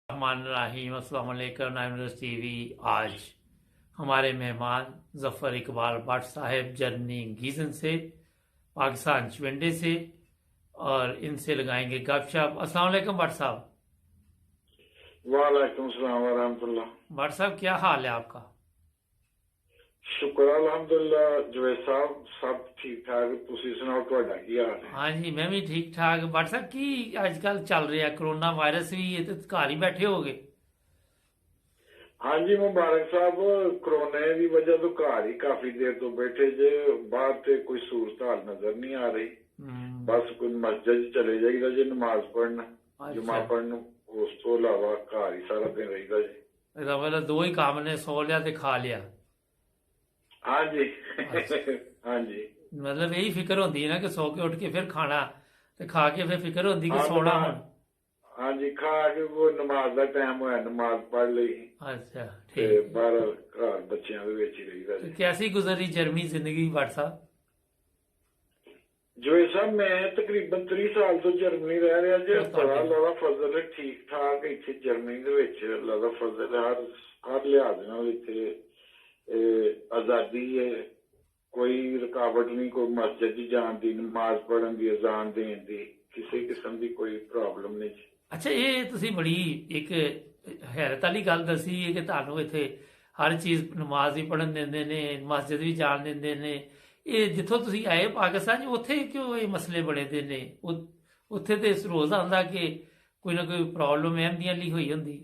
रहीम अस्सलाम वालेकुम nine news TV. आज हमारे मेहमान जफ़र इकबाल भट्ट साहब जर्मनी गीजन से, पाकिस्तान चुवेंडे से, और इनसे लगाएंगे गपशप। अस्सलाम वालेकुम भट्ट साहब। वालेकुम सलाम वरहमतुल्लाह। भट्ट साहब क्या हाल है आपका? शुक्र अल्हम्दुलिल्लाह जुवेद साहब, सब ठीक ठाक। तुसी सुनाओ तुहाडा की हाल है? हाँ जी, मैं भी ठीक ठाक। भट्ट साहब की आजकल चल रहा है कोरोना वायरस भी, ये तो घर ही बैठे हो गए। हाँ जी मुबारक साहब, कोरोना की वजह तो घर ही काफी देर तो बैठे जे, बाहर ते कोई सूरत हाल नजर नहीं आ रही। बस कोई मस्जिद चले जाइदा जे नमाज पढ़न, जुमा अच्छा, पढ़न, उस तो इलावा घर ही सारा दिन रहीदा जी। ਇਹਦਾ मतलब दो ही काम ने, सो लिया ते खा लिया। हाँ जी अच्छा, हाँ जी। मतलब यही फिक्र होती है ना कि सो के उठ के फिर खाना, ते खा के फिर फिक्र होती कि हाँ सोना नमाज, हुन। हाँ जी, खा के वो नमाज का टाइम होया, नमाज पढ़ ली अच्छा, ते ठीक। बाहर घर बच्चियां दे विच ही रहीदा तो जी। कैसी गुजरी जर्मनी जिंदगी भट्ट साहब? जो साहब मैं तकरीबन 30 साल तो जर्मनी रह रहा जी। ਉਹ बड़ा ਤੁਹਾਡੇ अल्लाह दा फजल है, ठीक ठाक इत्थे जर्मनी दे विच अल्लाह दा फजल है। हर लिहाज नाल इत्थे आजादी है, कोई रुकावट नहीं, कोई मस्जिद च जान दी, नमाज पढ़न दी, अजान देन दी, किसी किस्म की कोई प्रॉब्लम नहीं। ਅੱਛਾ, ਇਹ ਤੁਸੀਂ ਬੜੀ ਇੱਕ ਹੈਰਤ ਵਾਲੀ ਗੱਲ ਦੱਸੀ ਹੈ ਕਿ ਤੁਹਾਨੂੰ ਇੱਥੇ ਹਰ ਚੀਜ਼, ਨਮਾਜ਼ ਵੀ ਪੜ੍ਹਨ ਦਿੰਦੇ ਨੇ, ਮਸਜਿਦ ਵੀ ਜਾਣ ਦਿੰਦੇ ਨੇ। ਇਹ ਜਿੱਥੋਂ ਤੁਸੀਂ ਆਏ ਪਾਕਿਸਤਾਨ 'ਚ, ਉੱਥੇ ਕਿਉਂ ਇਹ ਮਸਲੇ ਬਣੇ ਦੇ ਨੇ? ਉੱਥੇ ਤੇ ਰੋਜ਼ ਆਉਂਦਾ ਕਿ ਕੋਈ ਨਾ ਕੋਈ ਪ੍ਰੋਬਲਮ ਅਹਿਮਦੀਆਂ ਲਈ ਹੋਈ ਹੁੰਦੀ।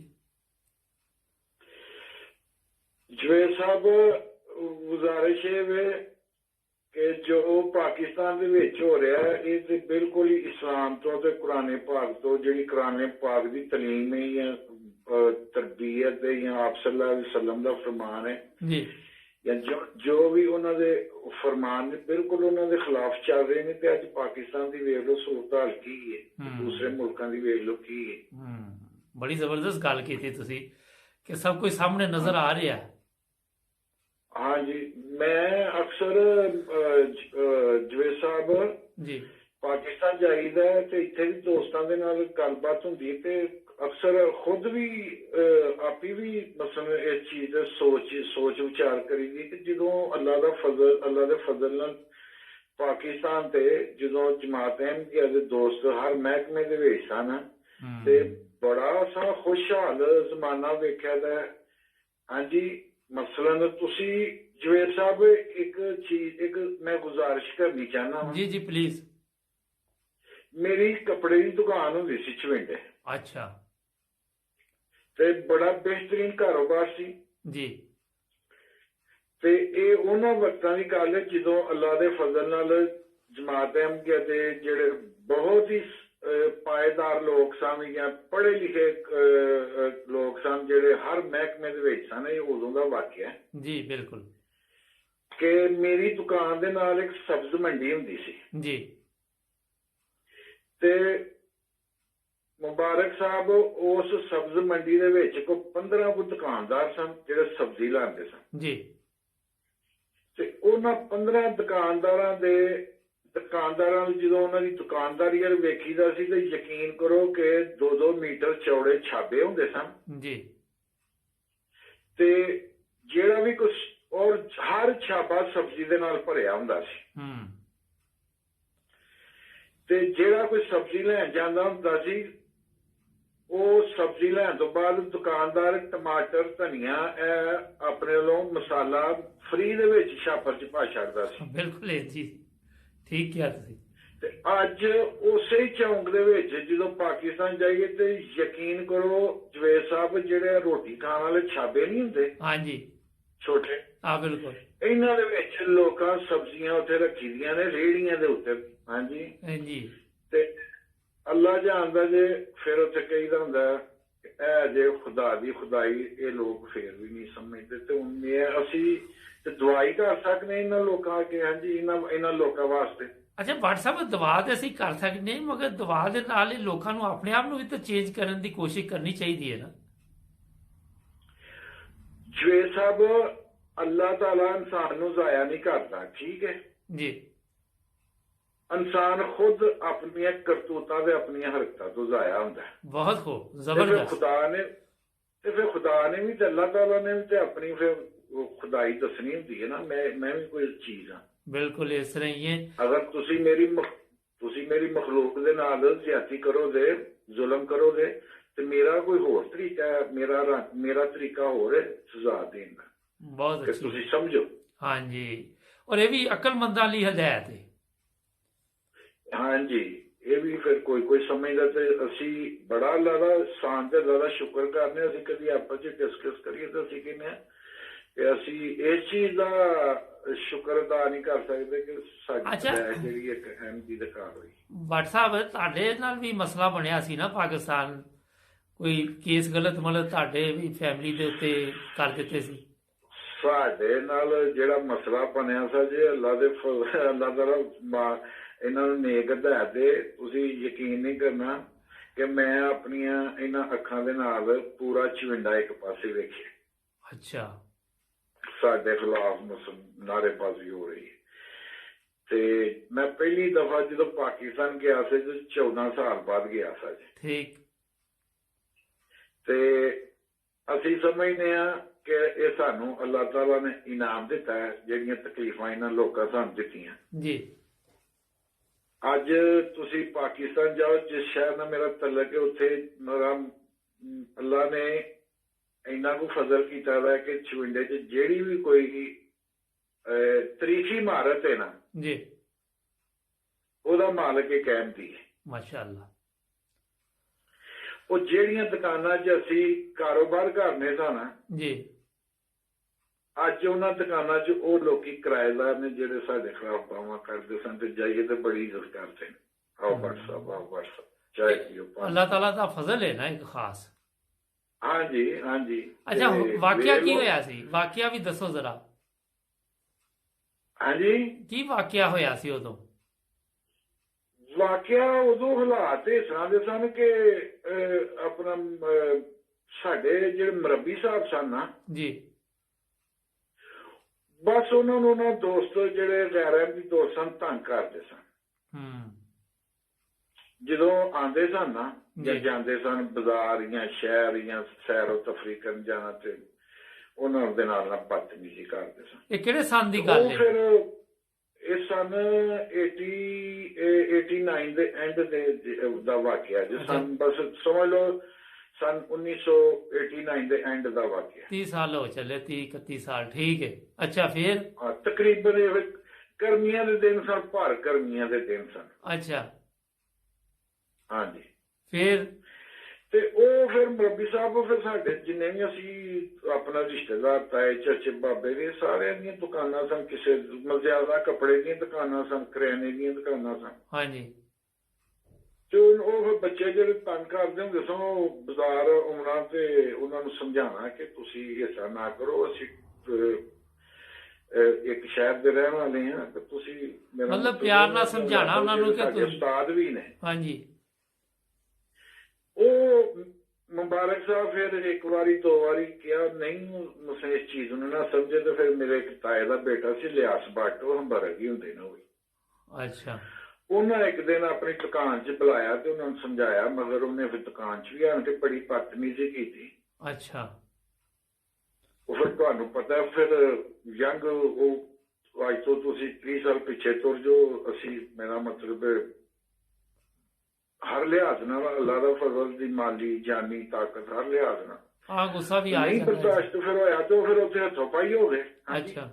जवेद साहब, गुजारिश है कि जो पाकिस्तान दे विच हो रहा है, ये ते बिल्कुल ही इस्लाम तो ते कुरान पाक तो, जिहड़ी कुरान पाक दी तलीम है या तरबियत है या आप सल्लल्लाहु अलैहि वसल्लम दा फरमान है, जी या जो भी उन्हां दे फरमान ने बिल्कुल उन्हां दे खिलाफ चल रहे ने। ते अज पाकिस्तान दी वेख लो सूरत हाल की है, दूसरे मुल्कां दी वेख लो की है। ਬੜੀ ਜ਼ਬਰਦਸਤ ਗੱਲ ਕੀਤੀ ਤੁਸੀਂ ਕਿ ਸਭ ਕੁਝ ਸਾਹਮਣੇ ਨਜ਼ਰ ਆ ਰਿਹਾ। हाँ जी, मैं अक्सर जवेद साहब ਜੀ पाकिस्तान जाईदा ते इत्थे भी दोस्तां दे नाल गलबात हुंदी है, ते अक्सर खुद भी आपी भी मसलन इस चीज दे सोच विचार करी दी कि जदों अल्लाह दे फजल नाल पाकिस्तान ते जदों जमात अहमदिया दे दोस्त हर महकमे दे विच सन, ते बड़ा सा खुशहाल जमाना वेख्या दा। हाँ जी, मसलन तुसी जवेद साहब एक चीज, एक मैं गुजारिश करनी चाहना वा। जी जी प्लीज। मेरी कपड़े की दुकान हुंदी सी चुवेंडे, अच्छा ते बड़ा बेहतरीन कारोबार सी। जी ते एह उन्हां वक्तां दी गल है जदों अल्लाह दे फजल नाल जमात अहमदिया दे जेहड़े बहुत ही पायेदार लोग सन या पढ़े लिखे लोग सन, जेहड़े हर महकमे दे विच सन। एह उदों दा वाकया है जी बिल्कुल। कि मेरी दुकान दे नाल एक सब्ज मंडी हुंदी सी जी ते मुबारक साहब उस सब्ज मंडी दे विच कोई 15 को दुकानदार सन जेहड़े सब्जी लांदे सन। जी ते उन्हां 15 दुकानदारां जदों उन्हां दी दुकानदारी अल वेखीदा सी ते यकीन करो कि 2-2 मीटर चौड़े छाबे हुंदे सन। जी ते जेहड़ा भी कुछ, और हर छाबा सब्जी दे नाल भरिया हुंदा सी। ते जेहड़ा कोई सब्जी लैण जांदा हुंदा सी, ਉਹ सब्जी लैण तो बाद दुकानदार टमाटर धनिया अपने वालों मसाला फ्री दे विच छापर च पा छड्डदा सी। बिल्कुल है जी, ठीक किया तुसीं। ते अज उसे ही चौंक दे विच जदों पाकिस्तान जाइए ते यकीन करो जवेद साहब, जेहड़े रोटी खाण वाले छाबे नहीं हुंदे, हाँ जी, छोटे, हाँ बिल्कुल। इन्हां दे विच लोकां सब्जियां उत्थे रखी दियां ने रेहड़ियां दे उत्ते। हाँ जी, हाँ जी ते अल्लाह जानदा जे फिर उत्थे कहीदा हुंदा है जे खुदा दी खुदाई, ये लोग फिर भी नहीं समझदे। ते हुण असीं ते दुआई कर सकने इन्हां लोकां अगे। हाँ जी, इन्हां लोकां वास्ते। अच्छा भट्ट साहब, दवा तो ਅਸੀਂ ਕਰ ਸਕਦੇ, ਮਗਰ ਦਵਾ ਦੇ ਨਾਲ ਹੀ ਲੋਕਾਂ ਨੂੰ ਆਪਣੇ ਆਪ ਨੂੰ ਵੀ ਤਾਂ ਚੇਂਜ ਕਰਨ ਦੀ ਕੋਸ਼ਿਸ਼ ਕਰਨੀ ਚਾਹੀਦੀ ਹੈ ਨਾ। जवेद साहब, अल्लाह ताला इंसान नूं जाया नहीं करता, ठीक है। जी ਇਨਸਾਨ ਖੁਦ ਆਪਣੀਆਂ ਕਰਤੂਤਾਂ ਤੇ ਆਪਣੀਆਂ ਹਰਕਤਾਂ ਤੋਂ ਜ਼ਾਇਆ ਹੁੰਦਾ ਹੈ। ਬਹੁਤ ਖੂਬ, ਤੇ ਫਿਰ ਜ਼ਬਰਦਸਤ। ਖੁਦਾ ਨੇ ਵੀ ਤੇ ਅੱਲਾਹ ਤਾਲਾ ਨੇ ਵੀ ਤੇ ਆਪਣੀ ਫਿਰ ਖੁਦਾਈ ਦੱਸਣੀ ਹੁੰਦੀ ਹੈ ਨਾ, ਮੈਂ ਵੀ ਕੋਈ ਚੀਜ਼ ਹਾਂ। ਬਿਲਕੁਲ ਇਸ ਤਰ੍ਹਾਂ ਹੀ ਹੈ। ਅਗਰ ਤੁਸੀਂ ਮੇਰੀ ਮਖਲੂਕ ਦੇ ਨਾਲ ਜ਼ਿਆਦਤੀ ਕਰੋਗੇ, ਜ਼ੁਲਮ ਕਰੋਗੇ, ਤੇ ਮੇਰਾ ਕੋਈ ਹੋਰ ਤਰੀਕਾ ਹੈ, ਮੇਰਾ ਤਰੀਕਾ ਹੋਰ ਹੈ ਸਜ਼ਾ ਦੇਣ ਦਾ। ਬਹੁਤ ਅੱਛੀ। ਤੁਸੀਂ ਸਮਝੋ। ਹਾਂਜੀ, ਔਰ ਇਹ ਵੀ ਅਕਲਮੰਦਾਂ ਲਈ ਹਦਾਇਤ ਹੈ। ਹਾਂਜੀ, ਇਹ ਵੀ ਫਿਰ ਕੋਈ ਸਮਝਦਾ ਤੇ ਅਸੀਂ ਬੜਾ ਅੱਲਾਹ ਦਾ ਸ਼ਾਨ ਤੇ ਅੱਲਾਹ ਦਾ ਸ਼ੁਕਰ ਕਰਨੇ ਹਾਂ। ਅਸੀਂ ਕਦੀ ਆਪਸ ਵਿੱਚ ਡਿਸਕਸ ਕਰੀਏ ਤਾਂ ਅਸੀਂ ਕਹਿੰਦੇ ਹਾਂ ਕਿ ਅਸੀਂ ਇਸ ਚੀਜ਼ ਦਾ ਸ਼ੁਕਰ ਅਦਾ ਨਹੀਂ ਕਰ ਸਕਦੇ ਕਿ ਸਾਡੀ ਹਦਾਇਤ ਜਿਹੜੀ ਇੱਕ ਅਹਿਮ ਦੀ ਦਿਖਾ ਹੋਈ। ਭੱਟ ਸਾਹਿਬ, ਤੁਹਾਡੇ ਨਾਲ ਵੀ ਮਸਲਾ ਬਣਿਆ ਸੀ ਨਾ ਪਾਕਿਸਤਾਨ, ਕੋਈ ਕੇਸ ਗਲਤ ਮਤਲਬ ਤੁਹਾਡੇ ਵੀ ਫੈਮਿਲੀ ਦੇ ਉੱਤੇ ਕਰ ਦਿੱਤੇ ਸੀ। ਸਾਡੇ ਨਾਲ ਜਿਹੜਾ ਮਸਲਾ ਬਣਿਆ ਸੀ ਜੀ, ਅੱਲਾਹ ਤਾਲਾ ਇਹਨਾਂ ਨੂੰ ਨੇਕ ਹਦਾਇਤ ਦੇ। ਤੁਸੀਂ ਯਕੀਨ ਨਹੀਂ ਕਰਨਾ ਕਿ ਮੈਂ ਆਪਣੀਆਂ ਇਹਨਾਂ ਅੱਖਾਂ ਦੇ ਨਾਲ ਪੂਰਾ ਚਵਿੰਡਾ ਇੱਕ ਪਾਸੇ ਵੇਖਿਆ। ਅੱਛਾ। ਸਾਡੇ ਖਿਲਾਫ ਨਾਅਰੇਬਾਜ਼ੀ ਹੋ ਰਹੀ ਹੈ। ਤੇ ਮੈਂ ਪਹਿਲੀ ਦਫਾ ਜਦੋਂ ਪਾਕਿਸਤਾਨ ਗਿਆ ਸੀ, 14 ਸਾਲ ਬਾਅਦ ਗਿਆ ਸੀ। ਠੀਕ। ਤੇ ਅਸੀਂ ਸਮਝਦੇ ਹਾਂ ਕਿ ਇਹ ਸਾਨੂੰ ਅੱਲਾਹ ਤਾਲਾ ਨੇ ਇਨਾਮ ਦਿੱਤਾ ਹੈ, ਜਿਹੜੀਆਂ ਤਕਲੀਫਾਂ ਇਹਨਾਂ ਲੋਕਾਂ ਸਾਨੂੰ ਦਿੱਤੀਆਂ ਜੀ। ਅੱਜ ਤੁਸੀਂ ਪਾਕਿਸਤਾਨ ਜਾਓ, ਜਿਸ ਸ਼ਹਿਰ ਨਾਲ ਮੇਰਾ ਤਲਕ ਹੈ, ਉੱਥੇ ਮੇਰਾ ਅੱਲਾਹ ਨੇ ਇੰਨਾ ਕੁ ਫਜ਼ਲ ਕੀਤਾ ਹੈ ਕਿ ਚਵਿੰਡੇ 'ਚ ਜਿਹੜੀ ਵੀ ਕੋਈ ਤਰੀਖੀ ਇਮਾਰਤ ਹੈ ਨਾ ਜੀ, ਉਹਦਾ ਮਾਲਕ ਇੱਕ ਅਹਿਮਦੀ ਹੈ। ਮਾਸ਼ਾ ਅੱਲਾਹ। ਉਹ ਜਿਹੜੀਆਂ ਦੁਕਾਨਾਂ 'ਚ ਅਸੀਂ ਕਾਰੋਬਾਰ ਕਰਨੇ ਸਨ ਜੀ, ਅੱਜ ਉਹਨਾਂ ਦੁਕਾਨਾਂ 'ਚ ਉਹ ਲੋਕੀ ਕਿਰਾਏਦਾਰ ਨੇ ਜਿਹੜੇ ਸਾਡੇ ਖਿਲਾਫ ਬਾਵਾਂ ਕਰਦੇ ਸਨ, ਤੇ ਜਾਈਏ ਤੇ ਬੜੀ ਇੱਜ਼ਤ ਕਰਦੇ ਨੇ। ਆਓ ਵਟਸਐਪ ਚਾਹੇ ਅੱਲਾਹ ਤਾਲਾ ਦਾ ਫਜ਼ਲ ਹੈ ਨਾ ਇੱਕ ਖਾਸ। ਹਾਂਜੀ। ਅੱਛਾ, ਵਾਕਿਆ ਕੀ ਹੋਇਆ ਸੀ? ਵਾਕਿਆ ਵੀ ਦੱਸੋ ਜ਼ਰਾ। ਹਾਂਜੀ, ਕੀ ਵਾਕਿਆ ਹੋਇਆ ਸੀ ਉਦੋਂ? ਵਾਕਿਆ ਉਦੋਂ ਹਾਲਾਤ ਇਸ ਤਰ੍ਹਾਂ ਦੇ ਸਨ ਕਿ ਆਪਣਾ ਸਾਡੇ ਜਿਹੜੇ ਮੁਰੱਬੀ ਸਾਹਿਬ ਸਨ ਨਾ ਜੀ, ਬਸ ਉਹਨਾਂ ਨੂੰ ਨਾ ਦੋਸਤ ਜਿਹੜੇ ਗੈਰਾਂ ਦੀ ਦੋਸਤ ਸਨ ਤੰਗ ਕਰਦੇ ਸਨ। ਜਦੋਂ ਆਉਂਦੇ ਸਨ ਨਾ ਜਾਂ ਜਾਂਦੇ ਸਨ ਬਾਜ਼ਾਰ ਜਾਂ ਸ਼ਹਿਰ ਜਾਂ ਸੈਰੋ ਤਫਰੀਹ ਕਰਨ ਜਾਣਾ, ਤੇ ਉਹਨਾਂ ਦੇ ਨਾਲ ਬਦਤਮੀਜ਼ੀ ਕਰਦੇ ਸਨ। ਇਹ ਕਿਹੜੇ ਸੰਨ ਦੀ ਗੱਲ ਹੈ? ਫਿਰ ਇਹ ਸਨ 89 ਦੇ ਐਂਡ ਦਾ ਵਾਕਿਆ, ਜਿਸ ਸਨ ਬਸ ਸਮਝ ਲਓ ਸਨ 1989 ਦੇ ਐਂਡ ਦਾ ਵਾਕਿਆ। 30 ਸਾਲ ਹੋ ਚੱਲੇ, 30-31 ਸਾਲ। ਠੀਕ ਹੈ। ਅੱਛਾ, ਫਿਰ ਤਕਰੀਬਨ ਗਰਮੀਆਂ ਦੇ ਦਿਨ ਸਨ, ਭਰ ਗਰਮੀਆਂ ਦੇ ਦਿਨ ਸਨ। ਅੱਛਾ। ਹਾਂਜੀ। ਫਿਰ ਤੇ ਉਹ ਫਿਰ ਮੁਰੱਬੀ ਸਾਹਿਬ ਫਿਰ ਸਾਡੇ ਜਿੰਨੇ ਵੀ ਅਸੀਂ ਆਪਣਾ ਰਿਸ਼ਤੇਦਾਰ, ਤਾਏ ਚਾਚੇ ਬਾਬੇ ਦੇ, ਸਾਰਿਆਂ ਦੀਆਂ ਦੁਕਾਨਾਂ ਸਨ। ਕਿਸੇ ਜ਼ਿਆਦਾ ਕੱਪੜੇ ਦੀਆਂ ਦੁਕਾਨਾਂ ਸਨ, ਕਰਿਆਨੇ ਦੀਆਂ ਦੁਕਾਨਾਂ ਸਨ। ਹਾਂਜੀ। ਤੇ ਉਹ ਫਿਰ ਬੱਚੇ ਜਿਹੜੇ ਤੰਗ ਕਰਦੇ ਹੁੰਦੇ ਸਨ, ਉਹ ਬਾਜ਼ਾਰ ਆਉਣਾ ਤੇ ਉਹਨਾਂ ਨੂੰ ਸਮਝਾਉਣਾ ਕਿ ਤੁਸੀਂ ਹਿੱਸਾ ਨਾ ਕਰੋ, ਅਸੀਂ ਇੱਕ ਸ਼ਹਿਰ ਦੇ ਰਹਿਣ ਵਾਲੇ ਹਾਂ, ਤੇ ਤੁਸੀਂ ਮਤਲਬ ਪਿਆਰ ਨਾਲ ਸਮਝਾਉਣਾ ਉਹਨਾਂ ਨੂੰ ਕਿ ਤੁਸੀਂ ਉਸਤਾਦ ਵੀ ਨੇ। ਹਾਂਜੀ। ਉਹ ਮੁਬਾਰਕ ਸਾਹਿਬ ਫਿਰ ਇੱਕ ਵਾਰੀ ਦੋ ਵਾਰੀ ਕਿਹਾ, ਨਹੀਂ ਮੁਸੇ ਇਸ ਚੀਜ਼ ਨੂੰ ਨਾ ਸਮਝੇ। ਤੇ ਫਿਰ ਮੇਰੇ ਇੱਕ ਤਾਏ ਦਾ ਬੇਟਾ ਸੀ ਲਿਆਸ ਭੱਟ, ਉਹ ਹੰਬਰਗ ਹੀ ਹੁੰਦੇ ਨੇ ਉਹ ਵੀ। ਅੱਛਾ। ਉਹਨਾਂ ਇੱਕ ਦਿਨ ਆਪਣੀ ਦੁਕਾਨ 'ਚ ਬੁਲਾਇਆ ਤੇ ਉਹਨਾਂ ਨੂੰ ਸਮਝਾਇਆ, ਮਗਰ ਉਹਨੇ ਫਿਰ ਦੁਕਾਨ 'ਚ ਵੀ ਆਣ ਕੇ ਬੜੀ ਬਦਤਮੀਜ਼ੀ ਕੀਤੀ। ਅੱਛਾ। ਉਹ ਫਿਰ ਤੁਹਾਨੂੰ ਪਤਾ ਫਿਰ ਯੰਗ, ਉਹ ਅੱਜ ਤੋਂ ਤੁਸੀਂ 30 ਸਾਲ ਪਿੱਛੇ ਤੁਰ ਜੋ, ਅਸੀਂ ਮੇਰਾ ਮਤਲਬ ਹਰ ਲਿਹਾਜ਼ ਨਾਲ ਅੱਲਾਹ ਦਾ ਫਜ਼ਲ ਦੀ ਮਾਲੀ ਜਾਨੀ ਤਾਕਤ ਹਰ ਲਿਹਾਜ਼ ਨਾਲ ਗੁੱਸਾ ਵੀ ਆ ਨਹੀਂ ਬਰਦਾਸ਼ਤ ਫਿਰ ਹੋਇਆ, ਤੇ ਫਿਰ ਉੱਥੇ ਹੱਥੋਂ ਪਾਈ ਹੋ ਗਏ। ਅੱਛਾ।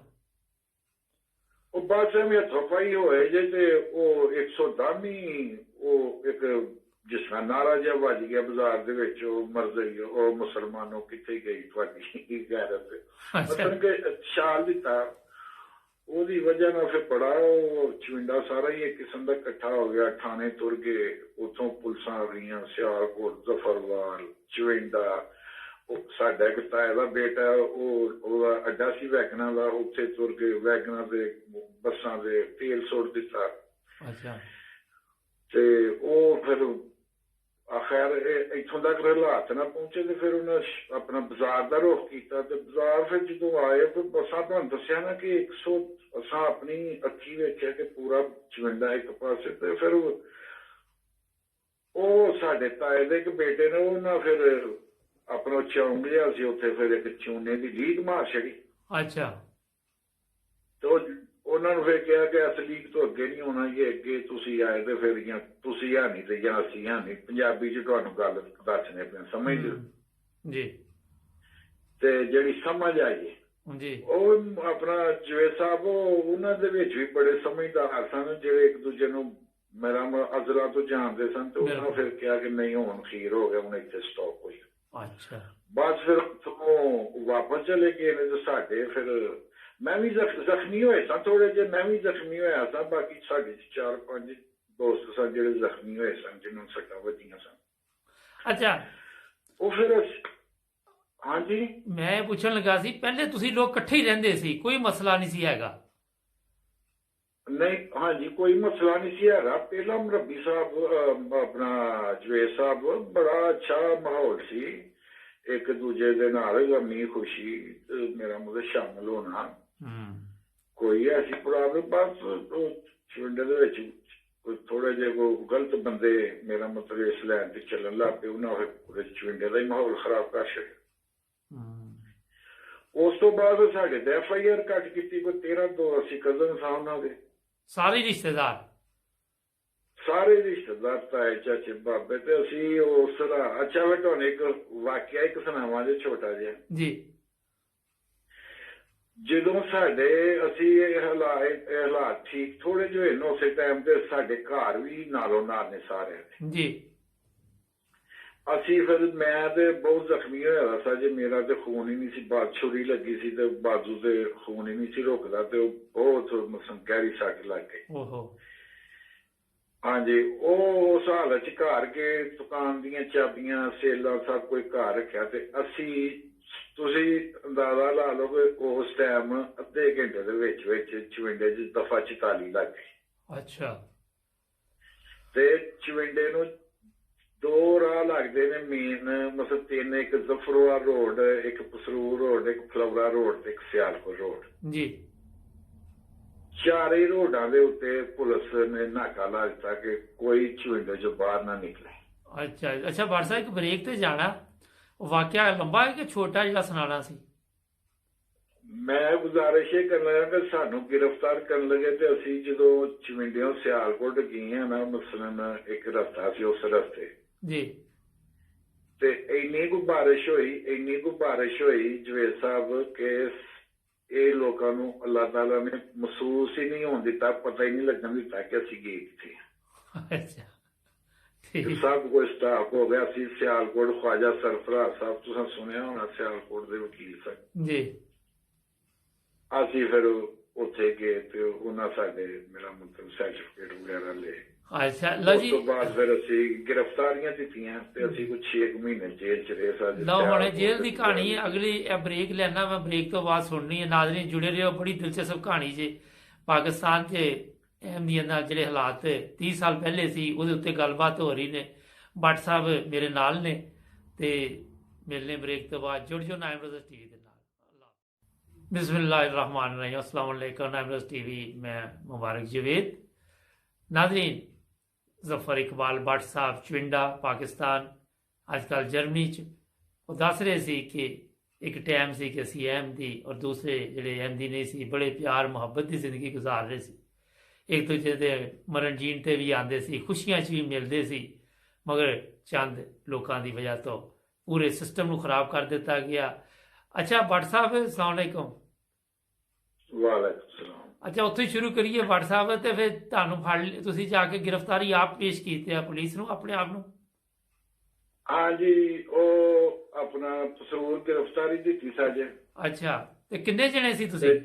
ਉਹ ਬਸ ਐਵੇਂ ਹੱਥੋਂ ਪਾਈ ਹੋਏ ਜੇ, ਤੇ ਉਹ 110 ਹੀ ਉਹ ਇੱਕ ਜਿਸ ਤਰ੍ਹਾਂ ਨਾਰਾ ਜਿਹਾ ਵੱਜ ਗਿਆ ਬਾਜ਼ਾਰ ਦੇ ਵਿੱਚ, ਉਹ ਮਰਜ਼ੀ ਉਹ ਮੁਸਲਮਾਨੋਂ ਕਿੱਥੇ ਗਈ ਤੁਹਾਡੀ ਗੈਰਤ, ਮਤਲਬ ਕਿ ਸ਼ਾਲ ਦਿੱਤਾ। ਉਹਦੀ ਵਜ੍ਹਾ ਨਾਲ ਫਿਰ ਬੜਾ ਉਹ ਚਵਿੰਡਾ ਸਾਰਾ ਹੀ ਇੱਕ ਕਿਸਮ ਦਾ ਇਕੱਠਾ ਹੋ ਗਿਆ। ਥਾਣੇ ਤੁਰ ਗਏ, ਉੱਥੋਂ ਪੁਲਿਸਾਂ ਆ ਗਈਆਂ, ਸਿਆਲਕੋਟ, ਜ਼ਫਰਵਾਲ, ਚਵਿੰਡਾ। ਉਹ ਸਾਡਾ ਇੱਕ ਤਾਏ ਦਾ ਬੇਟਾ, ਉਹਦਾ ਅੱਡਾ ਸੀ ਵੈਗਨਾਂ ਦਾ, ਉੱਥੇ ਤੁਰ ਗਏ, ਵੈਗਨਾਂ ਦੇ ਬੱਸਾਂ ਦੇ ਤੇਲ ਸੁੱਟ ਦਿੱਤਾ। ਅੱਛਾ। ਤੇ ਉਹ ਫਿਰ ਖੈਰ ਇੱਥੋਂ ਤੱਕ ਹਾਲਾਤ ਨਾ ਪਹੁੰਚੇ ਤੇ ਫਿਰ ਉਹਨਾਂ ਆਪਣਾ ਬਾਜ਼ਾਰ ਦਾ ਰੁਖ ਕੀਤਾ ਤੇ ਬਾਜ਼ਾਰ ਫਿਰ ਜਦੋਂ ਆਏ ਤੇ ਬਸਾਂ ਤੁਹਾਨੂੰ ਦੱਸਿਆ ਨਾ ਕਿ 100 ਅਸਾਂ ਆਪਣੀ ਅੱਖੀ ਵੇਖਿਆ ਕਿ ਪੂਰਾ ਚਵਿੰਡਾ ਇੱਕ ਪਾਸੇ ਤੇ ਫਿਰ ਉਹ ਸਾਡੇ ਤਾਏ ਦੇ ਇੱਕ ਬੇਟੇ ਨੇ ਉਹਨਾਂ ਫਿਰ ਆਪਣਾ ਚੌਂਕ ਜਿਹਾ ਸੀ ਉੱਥੇ ਫਿਰ ਇੱਕ ਚੂਨੇ ਦੀ ਲੀਕ ਮਾਰ ਛੜੀ। ਅੱਛਾ। ਤੇ ਉਹਨਾਂ ਨੂੰ ਫਿਰ ਕਿਹਾ ਕਿ ਇਸ ਲੀਕ ਤੋਂ ਅੱਗੇ ਨਹੀਂ ਹੋਣਾ, ਜੇ ਅੱਗੇ ਤੁਸੀਂ ਆਏ ਤੇ ਫਿਰ ਜਾਂ ਤੁਸੀਂ ਆ ਨਹੀਂ ਤੇ ਜਾਂ ਅਸੀਂ ਆ ਨਹੀਂ, ਪੰਜਾਬੀ 'ਚ ਤੁਹਾਨੂੰ ਗੱਲ ਦੱਸਣੇ ਪੈਣ ਸਮਝ ਜੀ। ਤੇ ਜਿਹੜੀ ਸਮਝ ਆਈ ਜੀ ਉਹ ਆਪਣਾ ਜਵੇਦ ਸਾਹਿਬ ਉਹਨਾਂ ਦੇ ਵਿੱਚ ਵੀ ਬੜੇ ਸਮਝਦਾਰ ਸਨ, ਜਿਹੜੇ ਇੱਕ ਦੂਜੇ ਨੂੰ ਮੇਰਾ ਅਜ਼ਰਾ ਤੋਂ ਜਾਣਦੇ ਸਨ ਤੇ ਉਹਨਾਂ ਫਿਰ ਕਿਹਾ ਕਿ ਨਹੀਂ ਹੁਣ ਖੀਰ ਹੋ ਗਿਆ, ਹੁਣ ਇੱਥੇ ਸਟਾਪ ਹੋਈ। ਅੱਛਾ। ਬਸ ਫਿਰ ਤੋਂ ਵਾਪਸ ਚਲੇ ਗਏ ਨੇ ਤੇ ਸਾਡੇ ਫਿਰ ਮੈਂ ਵੀ ਜ਼ਖਮੀ ਹੋਏ ਸਾਂ ਥੋੜੇ ਜਿਹੇ, ਮੈਂ ਵੀ ਜ਼ਖਮੀ ਹੋਇਆ ਸਾਂ, ਬਾਕੀ ਸਾਡੇ 4-5 ਦੋਸਤ ਸਨ ਜਿਹੜੇ ਜ਼ਖਮੀ ਹੋਏ ਸਨ ਜਿਹਨਾਂ ਨੂੰ ਸੱਟਾਂ ਵੱਜੀਆਂ ਸਨ। ਅੱਛਾ। ਉਹ ਫਿਰ ਹਾਂਜੀ ਮੈਂ ਪੁੱਛਣ ਲੱਗਾ ਸੀ ਪਹਿਲੇ ਤੁਸੀਂ ਲੋਕ ਇਕੱਠੇ ਹੀ ਰਹਿੰਦੇ ਸੀ, ਕੋਈ ਮਸਲਾ ਨਹੀਂ ਸੀ ਹੈਗਾ? ਨਹੀਂ ਹਾਂਜੀ ਕੋਈ ਮਸਲਾ ਨਹੀਂ ਸੀ ਹੈਗਾ। ਪਹਿਲਾਂ ਮਰੱਬੀ ਸਾਹਿਬ ਆਪਣਾ ਜਵੇਦ ਸਾਹਿਬ ਬੜਾ ਅੱਛਾ ਮਾਹੌਲ ਸੀ, ਇੱਕ ਦੂਜੇ ਦੇ ਨਾਲ ਗਮੀ ਖੁਸ਼ੀ ਮੇਰਾ ਮਤਲਬ ਸ਼ਾਮਲ ਹੋਣਾ, ਕੋਈ ਐਸੀ ਪ੍ਰੋਬਲਮ। ਬਸ ਚਵਿੰਡੇ ਦੇ ਵਿੱਚ ਥੋੜੇ ਜਿਹੇ ਕੋਈ ਗਲਤ ਬੰਦੇ ਮੇਰਾ ਮਤਲਬ ਇਸ ਲਾਈਨ ਤੇ ਚੱਲਣ ਲੱਗ ਪਏ, ਉਹਨਾਂ ਫਿਰ ਚਵਿੰਡੇ ਦਾ ਹੀ ਮਾਹੌਲ ਖਰਾਬ ਕਰ ਛੱਡਿਆ। ਉਸ ਤੋਂ ਬਾਅਦ ਸਾਡੇ ਤੇ FIR ਕੱਟ ਕੀਤੀ ਕੋਈ 13 ਤੋਂ ਅਸੀਂ ਕਜ਼ਨ ਸਾਂ ਉਹਨਾਂ ਦੇ, ਸਾਰੇ ਰਿਸ਼ਤੇਦਾਰ ਤਾਏ ਚਾਚੇ ਬਾਬੇ ਤੇ ਅਸੀਂ ਉਸ ਤਰ੍ਹਾਂ। ਅੱਛਾ ਮੈਂ ਤੁਹਾਨੂੰ ਇੱਕ ਵਾਕਿਆ ਇੱਕ ਸੁਣਾਵਾਂ ਜੇ ਛੋਟਾ ਜਿਹਾ ਜੀ। ਜਦੋਂ ਸਾਡੇ ਅਸੀਂ ਇਹ ਹਾਲਾਤ ਠੀਕ ਥੋੜੇ ਜਿਹੇ ਨੇ ਉਸੇ ਟਾਈਮ ਤੇ ਸਾਡੇ ਘਰ ਵੀ ਨਾਲੋਂ ਨਾਲ ਨੇ ਸਾਰੇ ਜੀ। ਅਸੀਂ ਫਿਰ ਮੈਂ ਤੇ ਬਹੁਤ ਜ਼ਖਮੀ ਹੋਇਆ ਸੀ ਜੇ ਮੇਰਾ ਤੇ ਖੂਨ ਹੀ ਨਹੀਂ ਸੀ, ਛੁਰੀ ਲੱਗੀ ਸੀ ਤੇ ਬਾਜ਼ੂ ਤੇ ਖੂਨ ਹੀ ਨਹੀਂ ਸੀ ਰੁਕਦਾ ਤੇ ਉਹ ਬਹੁਤ ਗਹਿਰੀ ਸੱਟ ਲੱਗ ਗਈ। ਹਾਂਜੀ ਉਹ ਉਸ ਹਾਲਤ 'ਚ ਘਰ ਕੇ ਦੁਕਾਨ ਦੀਆਂ ਚਾਬੀਆਂ ਸੇਲਾਂ ਸਭ ਕੋਈ ਘਰ ਰੱਖਿਆ ਤੇ ਅਸੀਂ ਤੁਸੀਂ ਅੰਦਾਜ਼ਾ ਲਾ ਲਓ ਕਿ ਉਸ ਟਾਈਮ ਅੱਧੇ ਘੰਟੇ ਦੇ ਵਿੱਚ ਚਵਿੰਡੇ 'ਚ ਦਫਾ 44 ਲੱਗ ਗਈ। ਅੱਛਾ। ਤੇ ਚਵਿੰਡੇ ਨੂੰ 2 ਰਾਹ ਲੱਗਦੇ ਨੇ ਮੇਨ, ਮਤਲਬ 3, ਇੱਕ ਜ਼ਫਰੋਆ ਰੋਡ, ਇੱਕ ਪਸਰੂਰ ਰੋਡ, ਇੱਕ ਫਲੋਰਾ ਰੋਡ ਤੇ ਇੱਕ ਸਿਆਲਕੋਟ ਰੋਡ ਜੀ। ਚਾਰੇ ਰੋਡਾਂ ਦੇ ਉੱਤੇ ਪੁਲਿਸ ਨੇ ਨਾਕਾ ਲਾ ਦਿੱਤਾ ਕਿ ਕੋਈ ਚਵਿੰਡੇ 'ਚੋਂ ਬਾਹਰ ਨਾ ਨਿਕਲੇ। ਅੱਛਾ ਬਾੜ ਸਾਹਿਬ ਇੱਕ ਬ੍ਰੇਕ ਤੇ ਜਾਣਾ, ਵਾਕਿਆ ਲੰਬਾ ਹੈ ਕਿ ਛੋਟਾ ਜਿਹੜਾ ਸੁਣਾਣਾ ਸੀ? ਮੈਂ ਗੁਜ਼ਾਰਿਸ਼ ਇਹ ਕਰਨਾ ਕਿ ਸਾਨੂੰ ਗ੍ਰਿਫਤਾਰ ਕਰਨ ਲੱਗੇ ਤੇ ਅਸੀਂ ਜਦੋਂ ਚਵਿੰਡਿਓਂ ਸਿਆਲਕੋਟ ਗਏ ਹਾਂ ਨਾ, ਮਸਲਨ ਇੱਕ ਰਸਤਾ ਸੀ, ਉਸ ਰਸਤੇ ਜੀ ਤੇ ਇੰਨੀ ਕੁ ਬਾਰਿਸ਼ ਹੋਈ ਜਵੇਦ ਸਾਹਿਬ ਕਿ ਇਹ ਲੋਕਾਂ ਨੂੰ ਅੱਲਾਹ ਤਾਲਾ ਨੇ ਮਹਿਸੂਸ ਹੀ ਨਹੀਂ ਹੋਣ ਦਿੱਤਾ, ਪਤਾ ਹੀ ਨਹੀਂ ਲੱਗਣ ਦਿੱਤਾ ਕਿ ਅਸੀਂ ਗਏ ਕਿੱਥੇ। ਅੱਛਾ। ਸਭ ਕੁਝ ਸਟਾਪ ਹੋ ਗਿਆ ਸੀ। ਸਿਆਲਕੋਟ ਖਵਾਜਾ ਸਰਫਰਾਜ਼ ਸਾਹਿਬ ਤੁਸੀਂ ਸੁਣਿਆ ਹੋਣਾ, ਸਿਆਲਕੋਟ ਦੇ ਵਕੀਲ ਸਨ ਜੀ। ਅਸੀਂ ਫਿਰ ਉੱਥੇ ਗਏ ਤੇ ਉਹਨਾਂ ਸਾਡੇ ਮੇਰਾ ਮਤਲਬ ਸਰਟੀਫਿਕੇਟ ਵਗੈਰਾ ਲਏ। ਅੱਛਾ ਲਓ ਜੀ। ਉਸ ਤੋਂ ਬਾਅਦ ਫਿਰ ਅਸੀਂ ਗ੍ਰਿਫਤਾਰੀਆਂ ਦਿੱਤੀਆਂ ਤੇ ਅਸੀਂ ਕੁਝ 6 ਮਹੀਨੇ ਜੇਲ੍ਹ 'ਚ ਰਹੇ ਸਾਂ। ਲਓ ਹੁਣ ਜੇਲ੍ਹ ਦੀ ਕਹਾਣੀ ਹੈ, ਅਗਲੀ ਬ੍ਰੇਕ ਲੈਣਾ, ਮੈਂ ਬ੍ਰੇਕ ਤੋਂ ਬਾਅਦ ਸੁਣਨੀ ਹੈ। ਨਾਜ਼ਰੀਨ ਜੁੜੇ ਰਹੋ, ਬੜੀ ਦਿਲਚਸਪ ਕਹਾਣੀ ਜੇ ਪਾਕਿਸਤਾਨ 'ਚ ਅਹਿਮੀਅਤ ਨਾਲ ਜਿਹੜੇ ਹਾਲਾਤ 30 ਸਾਲ ਪਹਿਲੇ ਸੀ ਉਹਦੇ ਉੱਤੇ ਗੱਲਬਾਤ ਹੋ ਰਹੀ ਨੇ। ਭੱਟ ਸਾਹਿਬ ਮੇਰੇ ਨਾਲ ਨੇ ਤੇ ਮਿਲਨੇ ਬ੍ਰੇਕ ਤੋਂ ਬਾਅਦ। ਜੁੜ ਜਾਓ ਨਾਇਮ ਰੋਜ਼ TV ਦੇ ਨਾਲ। ਬਿਸਮਿल्लाहिर्रहमानिर्रहीम, अस्सलाम वालेकुम। नाइम रोज़ TV मैं मुबारक जवेद। नाज़रीन ਜ਼ਫਰ ਇਕਬਾਲ ਭੱਟ ਸਾਹਿਬ ਚਵਿੰਡਾ ਪਾਕਿਸਤਾਨ, ਅੱਜ ਕੱਲ੍ਹ ਜਰਮਨੀ 'ਚ, ਉਹ ਦੱਸ ਰਹੇ ਸੀ ਕਿ ਇੱਕ ਟਾਈਮ ਸੀ ਕਿ ਅਸੀਂ ਅਹਿਮਦੀ ਔਰ ਦੂਸਰੇ ਜਿਹੜੇ ਅਹਿਮਦੀ ਨਹੀਂ ਸੀ ਬੜੇ ਪਿਆਰ ਮੁਹੱਬਤ ਦੀ ਜ਼ਿੰਦਗੀ ਗੁਜ਼ਾਰ ਰਹੇ ਸੀ, ਇੱਕ ਦੂਜੇ ਦੇ ਮਰਨ ਜੀਣ 'ਤੇ ਵੀ ਆਉਂਦੇ ਸੀ, ਖੁਸ਼ੀਆਂ 'ਚ ਵੀ ਮਿਲਦੇ ਸੀ। ਮਗਰ ਚੰਦ ਲੋਕਾਂ ਦੀ ਵਜ੍ਹਾ ਤੋਂ ਪੂਰੇ ਸਿਸਟਮ ਨੂੰ ਖਰਾਬ ਕਰ ਦਿੱਤਾ ਗਿਆ। ਅੱਛਾ ਭੱਟ ਸਾਹਿਬ ਅਸਲਾਮ ਵਾਲੇਕੁਮ। ਵਾਲੇਕੁਮ ਸਲਾਮ। ਅੱਛਾ ਉੱਥੇ ਸ਼ੁਰੂ ਕਰੀਏ ਭੱਟ ਸਾਹਿਬ, ਤੇ ਫਿਰ ਤੁਹਾਨੂੰ ਫੜ ਤੁਸੀਂ ਜਾ ਕੇ ਗ੍ਰਿਫਤਾਰੀ ਆਪ ਪੇਸ਼ ਕੀਤੀ ਆ ਪੁਲਿਸ ਨੂੰ ਆਪਣੇ ਆਪ ਨੂੰ? ਹਾਂਜੀ ਉਹ ਆਪਣਾ ਪਸਰੂਰ ਗ੍ਰਿਫਤਾਰੀ ਦਿੱਤੀ ਸਾਜੇ। ਅੱਛਾ ਤੇ ਕਿੰਨੇ ਜਣੇ ਸੀ ਤੁਸੀਂ?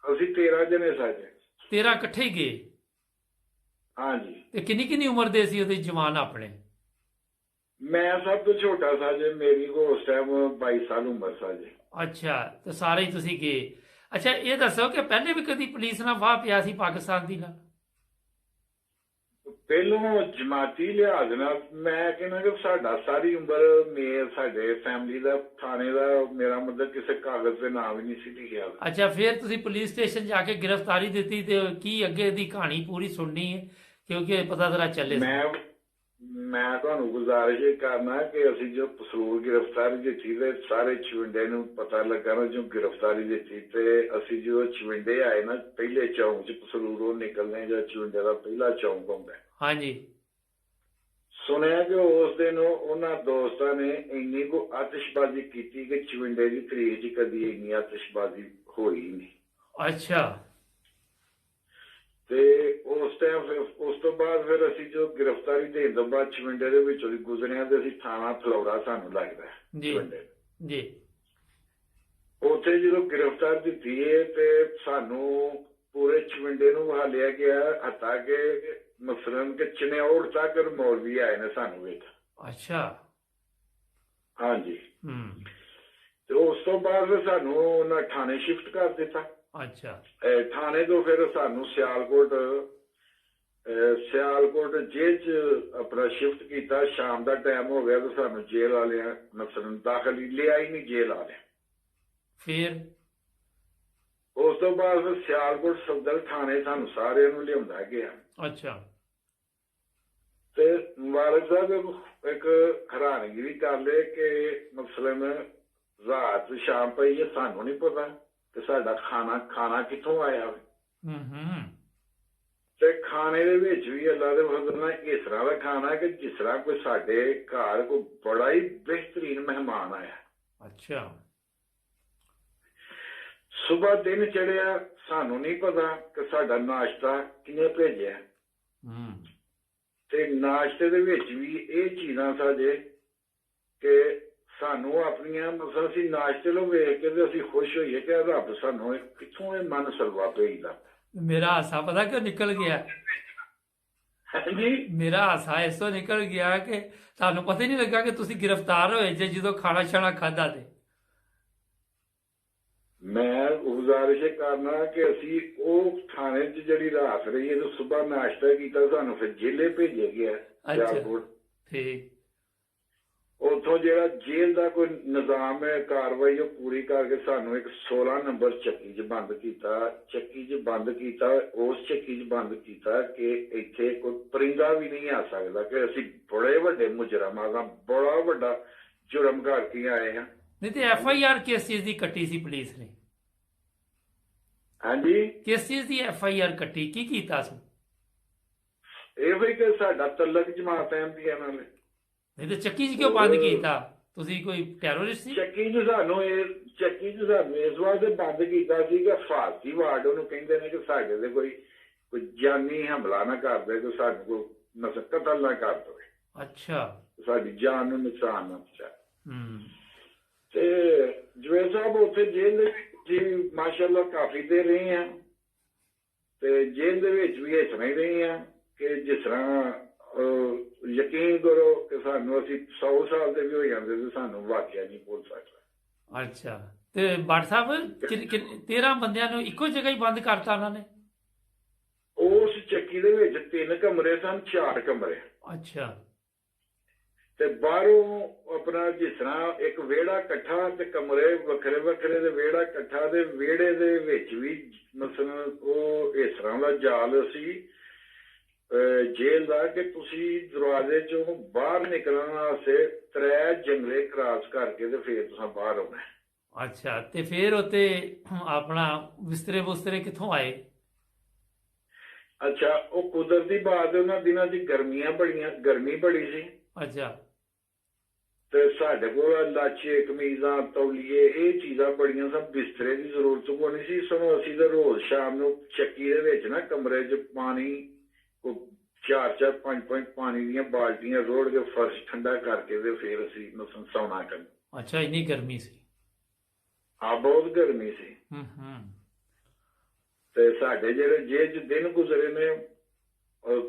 ਅਸੀਂ 13 ਜਣੇ ਸਾਜੇ। 13 ਇਕੱਠੇ ਹੀ ਗਏ? ਹਾਂਜੀ। ਤੇ ਕਿੰਨੀ ਉਮਰ ਦੇ ਸੀ ਉਹਦੇ ਜਵਾਨ ਆਪਣੇ? ਮੈਂ ਸਭ ਤੋਂ ਛੋਟਾ ਸਾਜੇ, ਮੇਰੀ ਉਸ ਟਾਈਮ 22 ਸਾਲ ਉਮਰ ਸਾਜੇ। ਅੱਛਾ ਤੇ ਸਾਰੇ ਹੀ ਤੁਸੀਂ ਗਏ। ਅੱਛਾ ਇਹ ਦੱਸੋ ਕਿ ਪਹਿਲੇ ਵੀ ਕਦੀ ਪੁਲਿਸ ਨਾਲ ਵਾਹ ਪਿਆ ਸੀ ਪਾਕਿਸਤਾਨ ਦੀ ਨਾਲ? ਪਹਿਲੋਂ ਜਮਾਤੀ ਲਿਹਾਜ਼ ਨਾਲ ਮੈਂ ਕਹਿੰਦਾ ਕਿ ਸਾਡਾ ਸਾਰੀ ਉਮਰ ਸਾਡੇ ਫੈਮਿਲੀ ਦਾ ਥਾਣੇ ਦਾ ਮੇਰਾ ਮਤਲਬ ਕਿਸੇ ਕਾਗਜ਼ ਤੇ ਨਾਮ ਹੀ ਨਹੀਂ ਸੀ ਲਿਖਿਆ। ਅੱਛਾ, ਫਿਰ ਤੁਸੀਂ ਪੁਲਿਸ ਸਟੇਸ਼ਨ ਜਾ ਕੇ ਗ੍ਰਿਫਤਾਰੀ ਦਿੱਤੀ ਤੇ ਕੀ ਅੱਗੇ ਦੀ ਕਹਾਣੀ ਪੂਰੀ ਸੁਣਨੀ ਹੈ ਕਿਉਂਕਿ ਪਤਾ ਜ਼ਰਾ ਚੱਲੇ। ਮੈਂ ਤੁਹਾਨੂੰ ਗੁਜ਼ਾਰਿਸ਼ ਇਹ ਕਰਨਾ ਕਿ ਅਸੀਂ ਜੋ ਪਸਰੂਰ ਗ੍ਰਿਫਤਾਰੀ ਦਿੱਤੀ ਤੇ ਸਾਰੇ ਚਵਿੰਡੇ ਨੂੰ ਪਤਾ ਲੱਗਾ ਨਾ ਜੋ ਗ੍ਰਿਫਤਾਰੀ ਦਿੱਤੀ ਤੇ ਅਸੀਂ ਜੋ ਚਵਿੰਡੇ ਆਏ ਨਾ ਪਹਿਲੇ ਚੌਂਕ 'ਚ ਪਸਰੂਰੋਂ ਨਿਕਲਦੇ ਜਾਂ ਚਵਿੰਡੇ ਦਾ ਪਹਿਲਾ ਚੌਂਕ ਹੁੰਦਾ। ਹਾਂਜੀ, ਸੁਣਿਆ ਕਿ ਉਸ ਦਿਨ ਉਹਨਾਂ ਦੋਸਤਾਂ ਨੇ ਇੰਨੀ ਕੋ ਆਤਿਸ਼ਬਾਜ਼ੀ ਕੀਤੀ ਕਿ ਚਵਿੰਡੇ ਦੀ ਤਰੀਕ 'ਚ ਕਦੀ ਇੰਨੀ ਆਤਿਸ਼ਬਾਜ਼ੀ ਹੋਈ ਨਹੀਂ। ਅੱਛਾ, ਤੇ ਉਸ ਟਾਈਮ ਉਸ ਤੋਂ ਬਾਅਦ ਫਿਰ ਅਸੀਂ ਜੋ ਗ੍ਰਿਫਤਾਰੀ ਦੇਣ ਤੋਂ ਬਾਅਦ ਚਵਿੰਡੇ ਦੇ ਵਿੱਚੋਂ ਦੀ ਗੁਜ਼ਰਿਆ ਤੇ ਅਸੀਂ ਥਾਣਾ ਫਲੌੜਾ ਸਾਨੂੰ ਲੱਗਦਾ ਜੀ ਜੀ, ਉੱਥੇ ਜਦੋਂ ਗ੍ਰਿਫਤਾਰ ਦਿੱਤੀ ਹੈ ਤੇ ਸਾਨੂੰ ਪੂਰੇ ਚਵਿੰਡੇ ਨੂੰ ਵਹਾਲਿਆ ਗਿਆ ਹੱਤਾ ਕਿ ਮਸਲਨ ਕਿ ਚਨਿਆਉੜ ਤੱਕ ਮੌਲਵੀ ਆਏ ਨੇ ਸਾਨੂੰ ਵੇਖ। ਅੱਛਾ, ਹਾਂਜੀ, ਤੇ ਉਸ ਤੋਂ ਬਾਅਦ ਫਿਰ ਸਾਨੂੰ ਉਹਨਾਂ ਥਾਣੇ ਸ਼ਿਫਟ ਕਰ ਦਿੱਤਾ। ਅੱਛਾ, ਥਾਣੇ ਤੋਂ ਫਿਰ ਸਾਨੂੰ ਸਿਆਲਕੋਟ ਜੇਲ੍ਹ 'ਚ ਆਪਣਾ ਸ਼ਿਫਟ ਕੀਤਾ। ਸ਼ਾਮ ਦਾ ਟਾਈਮ ਹੋ ਗਿਆ ਤੇ ਸਾਨੂੰ ਜੇਲ੍ਹ ਵਾਲਿਆਂ ਮਸਲਨ ਦਾਖਲ ਹੀ ਲਿਆ ਹੀ ਨਹੀਂ ਜੇਲ੍ਹ ਵਾਲਿਆਂ। ਫਿਰ ਉਸ ਤੋਂ ਬਾਅਦ ਫਿਰ ਸਿਆਲਕੋਟ ਸਦਰ ਥਾਣੇ ਸਾਨੂੰ ਸਾਰਿਆਂ ਨੂੰ ਲਿਆਉਂਦਾ ਗਿਆ। ਅੱਛਾ, ਤੇ ਮੁਬਾਰਕ ਸਾਹਿਬ ਇੱਕ ਹੈਰਾਨਗੀ ਵੀ ਕਰ ਲਏ ਕਿ ਮਸਲਨ ਰਾਤ ਸ਼ਾਮ ਪਈ ਹੈ ਸਾਨੂੰ ਨਹੀਂ ਪਤਾ ਕਿ ਸਾਡਾ ਖਾਣਾ ਕਿੱਥੋਂ ਆਇਆ। ਤੇ ਖਾਣੇ ਦੇ ਵਿੱਚ ਵੀ ਅੱਲਾ ਦੇ ਫਜ਼ਲ ਨਾਲ ਇਸ ਤਰ੍ਹਾਂ ਦਾ ਖਾਣਾ ਕਿ ਜਿਸ ਤਰ੍ਹਾਂ ਕੋਈ ਸਾਡੇ ਘਰ ਕੋਈ ਬੜਾ ਹੀ ਬਿਹਤਰੀਨ ਮਹਿਮਾਨ ਆਇਆ। ਅੱਛਾ, ਸੁਬਾਹ ਦਿਨ ਚੜਿਆ ਸਾਨੂੰ ਨਹੀਂ ਪਤਾ ਕਿ ਸਾਡਾ ਨਾਸ਼ਤਾ ਕਿਹਨੇ ਭੇਜਿਆ। ਤੇ ਨਾਸ਼ਤੇ ਦੇ ਵਿੱਚ ਵੀ ਇਹ ਚੀਜ਼ਾਂ ਸਾਡੇ ਕਿ ਸਾਨੂੰ ਆਪਣੀਆਂ ਮਸਲ ਅਸੀਂ ਨਾਸ਼ਤੇ ਨੂੰ ਵੇਖ ਕੇ ਤੇ ਅਸੀਂ ਖੁਸ਼ ਹੋਈਏ ਕਿ ਰੱਬ ਸਾਨੂੰ ਕਿੱਥੋਂ ਇਹ ਮਨ ਸਲਵਾ ਭੇਜਦਾ। ਮੇਰਾ ਹਾਸਾ ਪਤਾ ਕਿਉਂ ਨਿਕਲ ਗਿਆ? ਹਾਂਜੀ, ਮੇਰਾ ਹਾਸਾ ਇਸ ਤੋਂ ਨਿਕਲ ਗਿਆ ਕਿ ਤੁਹਾਨੂੰ ਪਤਾ ਹੀ ਨਹੀਂ ਲੱਗਾ ਕਿ ਤੁਸੀਂ ਗ੍ਰਿਫਤਾਰ ਹੋਏ ਜੇ ਜਦੋਂ ਖਾਣਾ ਛਾਣਾ ਖਾਦਾ ਤੇ। ਮੈਂ ਗੁਜ਼ਾਰਿਸ਼ ਕਰਨਾ ਕਿ ਅਸੀਂ ਉਹ ਥਾਣੇ 'ਚ ਜਿਹੜੀ ਰਾਤ ਰਹੀ ਹੈ ਤੇ ਸੁਬਾਹ ਨਾਸ਼ਤਾ ਕੀਤਾ ਸਾਨੂੰ ਫਿਰ ਜੇਲੇ ਭੇਜਿਆ ਗਿਆ ਸਿਆਲਕੋਟ। ਠੀਕ, ਉੱਥੋਂ ਜਿਹੜਾ ਜੇਲ੍ਹ ਦਾ ਕੋਈ ਨਿਜ਼ਾਮ ਹੈ ਕਾਰਵਾਈ ਉਹ ਪੂਰੀ ਕਰਕੇ ਸਾਨੂੰ ਇੱਕ 16 ਨੰਬਰ ਚੱਕੀ 'ਚ ਬੰਦ ਕੀਤਾ। ਉਸ ਚੱਕੀ 'ਚ ਬੰਦ ਕੀਤਾ ਕਿ ਇੱਥੇ ਕੋਈ ਪਰਿੰਦਾ ਵੀ ਨਹੀਂ ਆ ਸਕਦਾ ਕਿ ਅਸੀਂ ਬੜੇ ਵੱਡੇ ਮੁਜਰਮਾਂ ਦਾ ਬੜਾ ਵੱਡਾ ਜੁਰਮ ਕਰਕੇ ਆਏ ਹਾਂ। ਨਹੀਂ ਤੇ FIR ਕਿਸ ਚੀਜ਼ ਦੀ ਕੱਟੀ ਸੀ ਪੁਲਿਸ ਨੇ? ਹਾਂਜੀ, ਕਿਸ ਚੀਜ਼ ਦੀ FIR ਕੱਟੀ, ਕੀ ਕੀਤਾ ਸੀ? ਇਹ ਵੀ ਕਿ ਸਾਡਾ ਤਲਕ ਜਮਾਤ ਦੀਆਂ ਨਾਲ। ਨਹੀਂ ਤੇ ਚੱਕੀ 'ਚ ਕਿਉਂ ਬੰਦ ਕੀਤਾ? ਤੁਸੀਂ ਕੋਈ ਟੈਰਰਿਸਟ ਸੀ? ਚੱਕੀ 'ਚ ਸਾਨੂੰ ਇਸ ਵਾਸਤੇ ਬੰਦ ਕੀਤਾ ਸੀ ਕਿ ਫਾਰਸੀ ਵਾਰਡ ਉਹਨੂੰ ਕਹਿੰਦੇ ਨੇ ਕਿ ਸਾਡੇ ਤੇ ਕੋਈ ਜਾਨੀ ਹਮਲਾ ਨਾ ਕਰ ਦੇ, ਕੋਈ ਸਾਨੂੰ ਕੋਈ ਕਤਲ ਨਾ ਕਰ ਦੇਵੇ। ਅੱਛਾ, ਸਾਡੀ ਜਾਨ ਨੂੰ ਨੁਕਸਾਨ ਨਾ ਪਹੁੰਚਾਏ। ਤੇ ਜਵੇਦ ਸਾਹਿਬ ਉੱਥੇ ਜੇਲ੍ਹ ਦੇ ਵਿੱਚ ਮਾਸ਼ਾਅੱਲਾ ਕਾਫੀ ਦੇਰ ਰਹੇ ਹਾਂ ਤੇ ਜੇਲ੍ਹ ਦੇ ਵਿੱਚ ਵੀ ਇਸ ਤਰ੍ਹਾਂ ਹੀ ਰਹੇ ਹਾਂ ਕਿ ਜਿਸ ਤਰ੍ਹਾਂ ਯਕੀਨ ਕਰੋ ਕਿ ਸਾਨੂੰ ਅਸੀਂ 100 ਸਾਲ ਦੇ ਵੀ ਹੋ ਜਾਂਦੇ ਤੇ ਸਾਨੂੰ ਵਾਕਿਆ ਨਹੀਂ ਭੁੱਲ ਸਕਦਾ। ਅੱਛਾ, ਤੇ ਭੱਟ ਸਾਹਿਬ 13 ਬੰਦਿਆਂ ਨੂੰ ਇੱਕੋ ਜਗ੍ਹਾ ਹੀ ਬੰਦ ਕਰਤਾ ਉਹਨਾਂ ਨੇ? ਉਸ ਚੱਕੀ ਦੇ ਵਿੱਚ 3 ਕਮਰੇ ਸਨ, 4 ਕਮਰੇ। ਅੱਛਾ, ਤੇ ਬਾਹਰੋਂ ਆਪਣਾ ਜਿਸ ਤਰ੍ਹਾਂ ਇੱਕ ਵਿਹੜਾ ਇਕੱਠਾ ਤੇ ਕਮਰੇ ਵੱਖਰੇ ਵੱਖਰੇ ਦੇ ਵਿਹੜਾ ਇਕੱਠਾ ਦੇ ਵਿਹੜੇ ਦੇ ਵਿੱਚ ਵੀ ਮਸਲਨ ਉਹ ਇਸ ਤਰ੍ਹਾਂ ਦਾ ਜਾਲ ਸੀ ਜੇਲ੍ਹ ਦਾ ਕਿ ਤੁਸੀਂ ਦਰਵਾਜ਼ੇ ਚੋਂ ਬਾਹਰ ਨਿਕਲਣ ਵਾਸਤੇ 3 ਜੰਗਲੇ ਕ੍ਰਾਸ ਕਰਕੇ ਤੇ ਫਿਰ ਤੁਸੀਂ ਬਾਹਰ ਆਉਣਾ। ਅੱਛਾ, ਤੇ ਫਿਰ ਉੱਤੇ ਆਪਣਾ ਬਿਸਤਰੇ ਕਿੱਥੋਂ ਆਏ? ਅੱਛਾ, ਉਹ ਕੁਦਰਤੀ ਬਾਤ ਉਹਨਾਂ ਦਿਨਾਂ 'ਚ ਗਰਮੀ ਬੜੀ ਸੀ। ਅੱਛਾ, ਤੇ ਸਾਡੇ ਕੋਲ ਲਾਚੇ ਕਮੀਜ਼ਾਂ ਤੌਲੀਏ ਇਹ ਚੀਜ਼ਾਂ ਬੜੀਆਂ ਸਨ, ਬਿਸਤਰੇ ਦੀ ਜ਼ਰੂਰਤ ਕੋਈ ਨਹੀਂ ਸੀ। ਸਗੋਂ ਅਸੀਂ ਤਾਂ ਰੋਜ਼ ਸ਼ਾਮ ਨੂੰ ਚੱਕੀ ਦੇ ਵਿੱਚ ਨਾ ਕਮਰੇ 'ਚ ਪਾਣੀ 4-4 5-5 ਪਾਣੀ ਦੀਆਂ ਬਾਲਟੀਆਂ ਰੋੜ ਕੇ ਫਰਸ਼ ਠੰਡਾ ਕਰਕੇ ਤੇ ਫਿਰ ਅਸੀਂ ਸੌਣਾ ਕਰਨਾ। ਅੱਛਾ, ਇੰਨੀ ਗਰਮੀ ਸੀ? ਹਾਂ, ਬਹੁਤ ਗਰਮੀ ਸੀ। ਤੇ ਸਾਡੇ ਜਿਹੜੇ ਜੇਲ੍ਹ 'ਚ ਦਿਨ ਗੁਜ਼ਰੇ ਨੇ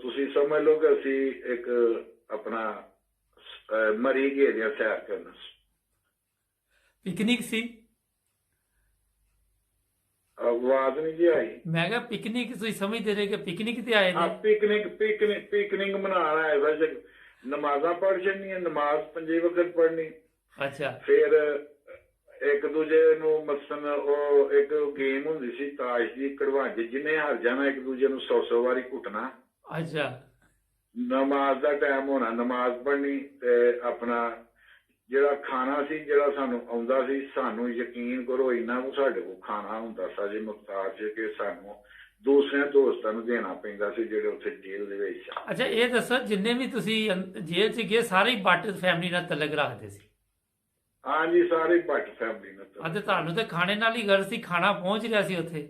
ਤੁਸੀਂ ਸਮਝ ਲਓ ਕਿ ਅਸੀਂ ਇੱਕ ਆਪਣਾ ਮਰੀ ਗਏ ਦੀਆਂ ਸੈਰ ਕਰਨਾ ਪਿਕਨਿਕ ਸੀ। ਆਵਾਜ਼ ਨਹੀਂ ਜੀ ਆਈ। ਮੈਂ ਕਿਹਾ ਪਿਕਨਿਕ ਤੁਸੀਂ ਸਮਝਦੇ ਰਹੇ ਕਿ ਪਿਕਨਿਕ ਤੇ ਆਏ ਹਾਂ, ਨੇ? ਪਿਕਨਿਕ ਮਨਾਉਣ ਆਏ ਵੈਸੇ ਨਮਾਜ਼ਾਂ ਪੜ੍ਹ ਛੱਡਣੀਆਂ, ਨਮਾਜ਼ ਪੰਜੇ ਵਕਤ ਪੜ੍ਹਨੀ, ਅੱਛਾ ਫਿਰ ਇੱਕ ਦੂਜੇ ਨੂੰ ਮਸਲਨ ਉਹ ਇੱਕ ਗੇਮ ਹੁੰਦੀ ਸੀ ਤਾਸ਼ ਦੀ ਕੜਵਾਂਜ, ਜਿਹਨੇ ਹਾਰ ਜਾਣਾ ਇੱਕ ਦੂਜੇ ਨੂੰ 100 ਵਾਰੀ ਕੁੱਟਣਾ। ਅੱਛਾ ਨਮਾਜ਼ ਦਾ ਟਾਈਮ ਹੋਣਾ, ਨਮਾਜ਼ ਪੜ੍ਹਨੀ ਤੇ ਆਪਣਾ ਜਿਹੜਾ ਖਾਣਾ ਸੀ ਜਿਹੜਾ ਸਾਨੂੰ ਆਉਂਦਾ ਸੀ, ਸਾਨੂੰ ਯਕੀਨ ਕਰੋ ਇੰਨਾ ਕੁ ਸਾਡੇ ਕੋਲ ਖਾਣਾ ਹੁੰਦਾ ਸੀ ਜੇ ਮੁਖਤਾਰ ਚ ਕਿ ਸਾਨੂੰ ਦੂਸਰਿਆਂ ਦੋਸਤਾਂ ਨੂੰ ਦੇਣਾ ਪੈਂਦਾ ਸੀ ਜਿਹੜੇ ਉੱਥੇ ਜੇਲ੍ਹ ਦੇ ਵਿੱਚ ਆ। ਅੱਛਾ ਇਹ ਦੱਸੋ ਜਿੰਨੇ ਵੀ ਤੁਸੀਂ ਜੇਲ੍ਹ 'ਚ ਗਏ ਸਾਰੇ ਹੀ ਬੱਟ ਫੈਮਿਲੀ ਨਾਲ ਤਲਕ ਰੱਖਦੇ ਸੀ? ਹਾਂਜੀ, ਸਾਰੇ ਭੱਟ ਫੈਮਿਲੀ ਨਾਲ। ਅਤੇ ਤੁਹਾਨੂੰ ਤੇ ਖਾਣੇ ਨਾਲ ਹੀ ਗਰਜ ਸੀ, ਖਾਣਾ ਪਹੁੰਚ ਰਿਹਾ ਸੀ ਉੱਥੇ?